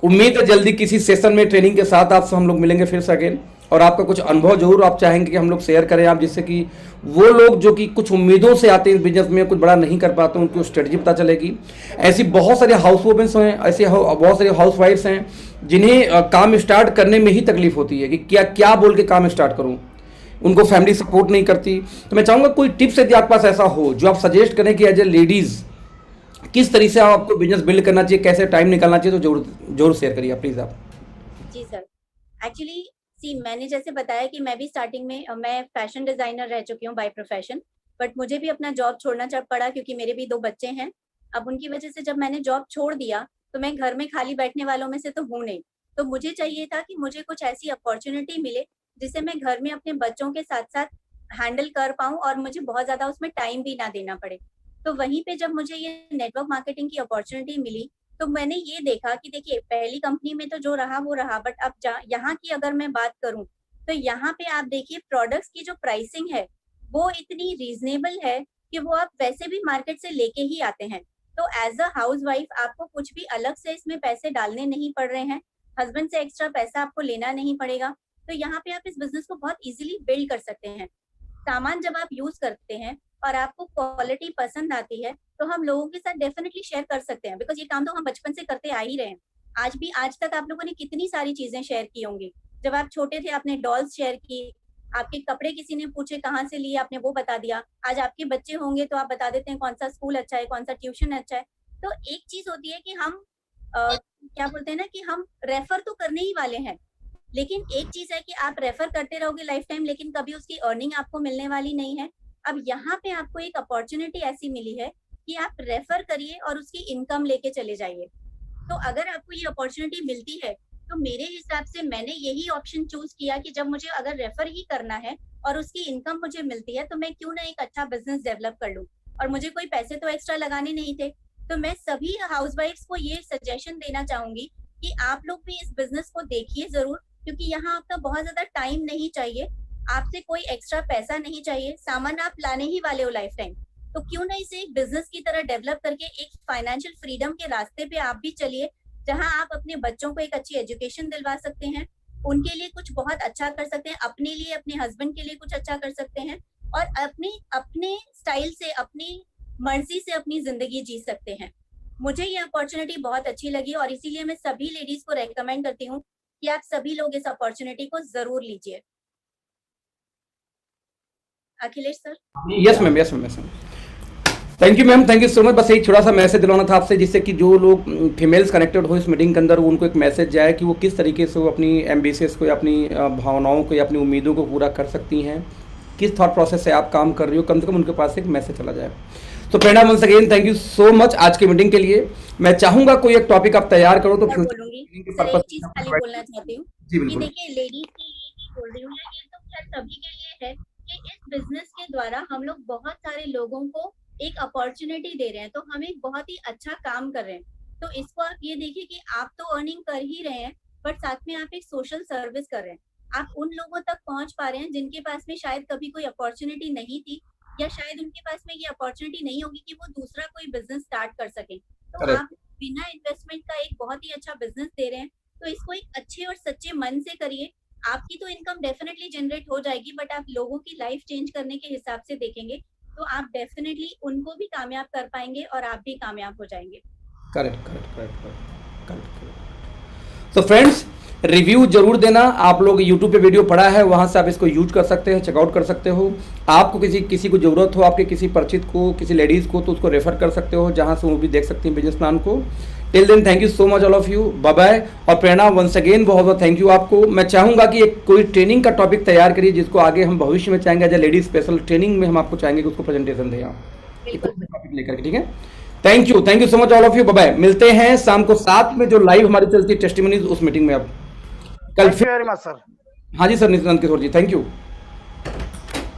उम्मीद है जल्दी किसी सेशन में ट्रेनिंग के साथ आपसे हम लोग मिलेंगे फिर से अगेन, और आपका कुछ अनुभव जरूर आप चाहेंगे कि हम लोग शेयर करें आप, जिससे कि वो लोग जो कि कुछ उम्मीदों से आते हैं इस बिजनेस में, कुछ बड़ा नहीं कर पाते, उनको स्ट्रेटजी पता चलेगी। ऐसी बहुत सारे हाउस वुमेन्स हैं, ऐसे बहुत सारे हाउस वाइफ्स हैं जिन्हें काम स्टार्ट करने में ही तकलीफ होती है कि क्या बोल के काम स्टार्ट करूँ, उनको फैमिली सपोर्ट नहीं करती। तो मैं चाहूँगा कोई टिप्स यदि आपके पास ऐसा हो जो आप सजेस्ट करें कि एज ए लेडीज़ किस तरीके से आपको बिजनेस बिल्ड करना चाहिए, कैसे टाइम निकालना चाहिए, तो जरूर शेयर करिए प्लीज़ आप। जी सर, एक्चुअली मैंने जैसे बताया कि मैं भी स्टार्टिंग में मैं फैशन डिजाइनर रह चुकी हूँ बाय प्रोफेशन, बट मुझे भी अपना जॉब छोड़ना पड़ा क्योंकि मेरे भी 2 बच्चे हैं। अब उनकी वजह से जब मैंने जॉब छोड़ दिया तो मैं घर में खाली बैठने वालों में से तो हूँ नहीं, तो मुझे चाहिए था कि मुझे कुछ ऐसी अपॉर्चुनिटी मिले जिससे मैं घर में अपने बच्चों के साथ साथ हैंडल कर पाऊँ और मुझे बहुत ज्यादा उसमें टाइम भी ना देना पड़े। तो वहीं पे जब मुझे ये नेटवर्क मार्केटिंग की अपॉर्चुनिटी मिली, तो मैंने ये देखा कि देखिए पहली कंपनी में तो जो रहा वो रहा, बट अब यहाँ की अगर मैं बात करूं तो यहाँ पे आप देखिए प्रोडक्ट्स की जो प्राइसिंग है वो इतनी रीजनेबल है कि वो आप वैसे भी मार्केट से लेके ही आते हैं। तो एज अ हाउस वाइफ आपको कुछ भी अलग से इसमें पैसे डालने नहीं पड़ रहे हैं, हस्बैंड से एक्स्ट्रा पैसा आपको लेना नहीं पड़ेगा। तो यहाँ पे आप इस बिजनेस को बहुत इजीली बिल्ड कर सकते हैं। सामान जब आप यूज करते हैं और आपको क्वालिटी पसंद आती है तो हम लोगों के साथ डेफिनेटली शेयर कर सकते हैं, बिकॉज ये काम तो हम बचपन से करते आ ही रहे हैं। आज तक आप लोगों ने कितनी सारी चीजें शेयर की होंगी। जब आप छोटे थे आपने डॉल्स शेयर की, आपके कपड़े किसी ने पूछे कहाँ से लिए आपने वो बता दिया। आज आपके बच्चे होंगे तो आप बता देते हैं कौन सा स्कूल अच्छा है, कौन सा ट्यूशन अच्छा है। तो एक चीज होती है कि हम क्या बोलते हैं ना कि हम रेफर तो करने ही वाले हैं, लेकिन एक चीज है कि आप रेफर करते रहोगे लाइफ टाइम, लेकिन कभी उसकी अर्निंग आपको मिलने वाली नहीं है। अब यहाँ पे आपको एक अपॉर्चुनिटी ऐसी मिली है कि आप रेफर करिए और उसकी इनकम लेके चले जाइए। तो अगर आपको ये अपॉर्चुनिटी मिलती है तो मेरे हिसाब से मैंने यही ऑप्शन चूज किया कि जब मुझे अगर रेफर ही करना है और उसकी इनकम मुझे मिलती है तो मैं क्यों ना एक अच्छा बिजनेस डेवलप कर लूं। और मुझे कोई पैसे तो एक्स्ट्रा लगाने नहीं थे। तो मैं सभी हाउसवाइफ्स को ये सजेशन देना चाहूंगी कि आप लोग भी इस बिजनेस को देखिए जरूर, क्योंकि यहाँ आपका बहुत ज्यादा टाइम नहीं चाहिए, आपसे कोई एक्स्ट्रा पैसा नहीं चाहिए, सामान आप लाने ही वाले हो लाइफ टाइम। तो क्यों ना इसे एक बिजनेस की तरह डेवलप करके एक फाइनेंशियल फ्रीडम के रास्ते पे आप भी चलिए, जहां आप अपने बच्चों को एक अच्छी एजुकेशन दिलवा सकते हैं, उनके लिए कुछ बहुत अच्छा कर सकते हैं, अपने लिए अपने हस्बैंड के लिए कुछ अच्छा कर सकते हैं और अपने स्टाइल से अपनी मर्जी से अपनी जिंदगी जी सकते हैं। मुझे ये अपॉर्चुनिटी बहुत अच्छी लगी और इसीलिए मैं सभी लेडीज को रेकमेंड करती हूँ कि आप सभी लोग इस अपॉर्चुनिटी को जरूर लीजिए। Akhilesh sir. Yes ma'am, yes ma'am, yes ma'am. Thank you ma'am, thank you so much. बस एक छोटा सा मैसेज दिलाना था आपसे, जिससे कि जो लोग फीमेल्स कनेक्टेड हो इस मीटिंग के अंदर, उनको एक मैसेज जाए कि वो किस तरीके से वो अपनी एम्बिशंस को या अपनी भावनाओं को या अपनी उम्मीदों को पूरा कर सकती हैं, किस थॉट प्रोसेस से आप काम कर रही हो, कम से कम उनके पास एक मैसेज चला जाए। तो Prerna once again thank you so much आज की मीटिंग के लिए। मैं चाहूंगा कोई एक टॉपिक आप तैयार करो तो बोलूंगी सर, एक चीज खाली बोलना चाहती हूँ जी कि बिल्कुल। देखिए लेडीज के लिए ही बोल रही हूँ, ये तो खैर सभी के लिए है कि इस बिजनेस के द्वारा हम लोग बहुत सारे लोगों को एक अपॉर्चुनिटी दे रहे हैं, तो हम एक बहुत ही अच्छा काम कर रहे हैं। तो इसको आप ये देखिए कि आप तो अर्निंग कर ही रहे हैं, बट साथ में आप एक सोशल सर्विस कर रहे हैं। आप उन लोगों तक पहुंच पा रहे हैं जिनके पास में शायद कभी कोई अपॉर्चुनिटी नहीं थी, या शायद उनके पास में ये अपॉर्चुनिटी नहीं होगी कि वो दूसरा कोई बिजनेस स्टार्ट कर सके। तो Correct. आप बिना इन्वेस्टमेंट का एक बहुत ही अच्छा बिजनेस दे रहे हैं, तो इसको एक अच्छे और सच्चे मन से करिए। आपकी तो इनकम डेफिनेटली जनरेट हो जाएगी, बट आप लोगों की लाइफ चेंज करने के हिसाब से देखेंगे तो आप डेफिनेटली उनको भी कामयाब कर पाएंगे और आप भी कामयाब हो जाएंगे। Correct correct correct correct correct. तो फ्रेंड्स, रिव्यू जरूर देना। आप लोग यूट्यूब पे वीडियो पड़ा है, वहाँ से आप इसको यूज कर सकते हैं, चेकआउट कर सकते हो। आपको किसी को ज़रूरत हो, आपके किसी परिचित को, किसी लेडीज़ को, तो उसको रेफर कर सकते हो, जहाँ से वो भी देख सकती हैं बिजनेस प्लान को। Till then thank you so much all of you, bye bye. और प्रेरणा वंस अगेन बहुत बहुत थैंक यू आपको। मैं चाहूँगा कि एक कोई ट्रेनिंग का टॉपिक तैयार करिए, जिसको आगे हम भविष्य में चाहेंगे as a ladies special training में हम आपको चाहेंगे कि उसको प्रेजेंटेशन दें आप टॉपिक लेकर के, ठीक है। Thank you so much all of you, bye bye. मिलते हैं शाम को 7 में जो लाइव हमारी चलती है टेस्टिमोनीज, उस मीटिंग में। आप कल thank you very much sir. हाँ जी sir, Nityanand Kishore ji, thank you.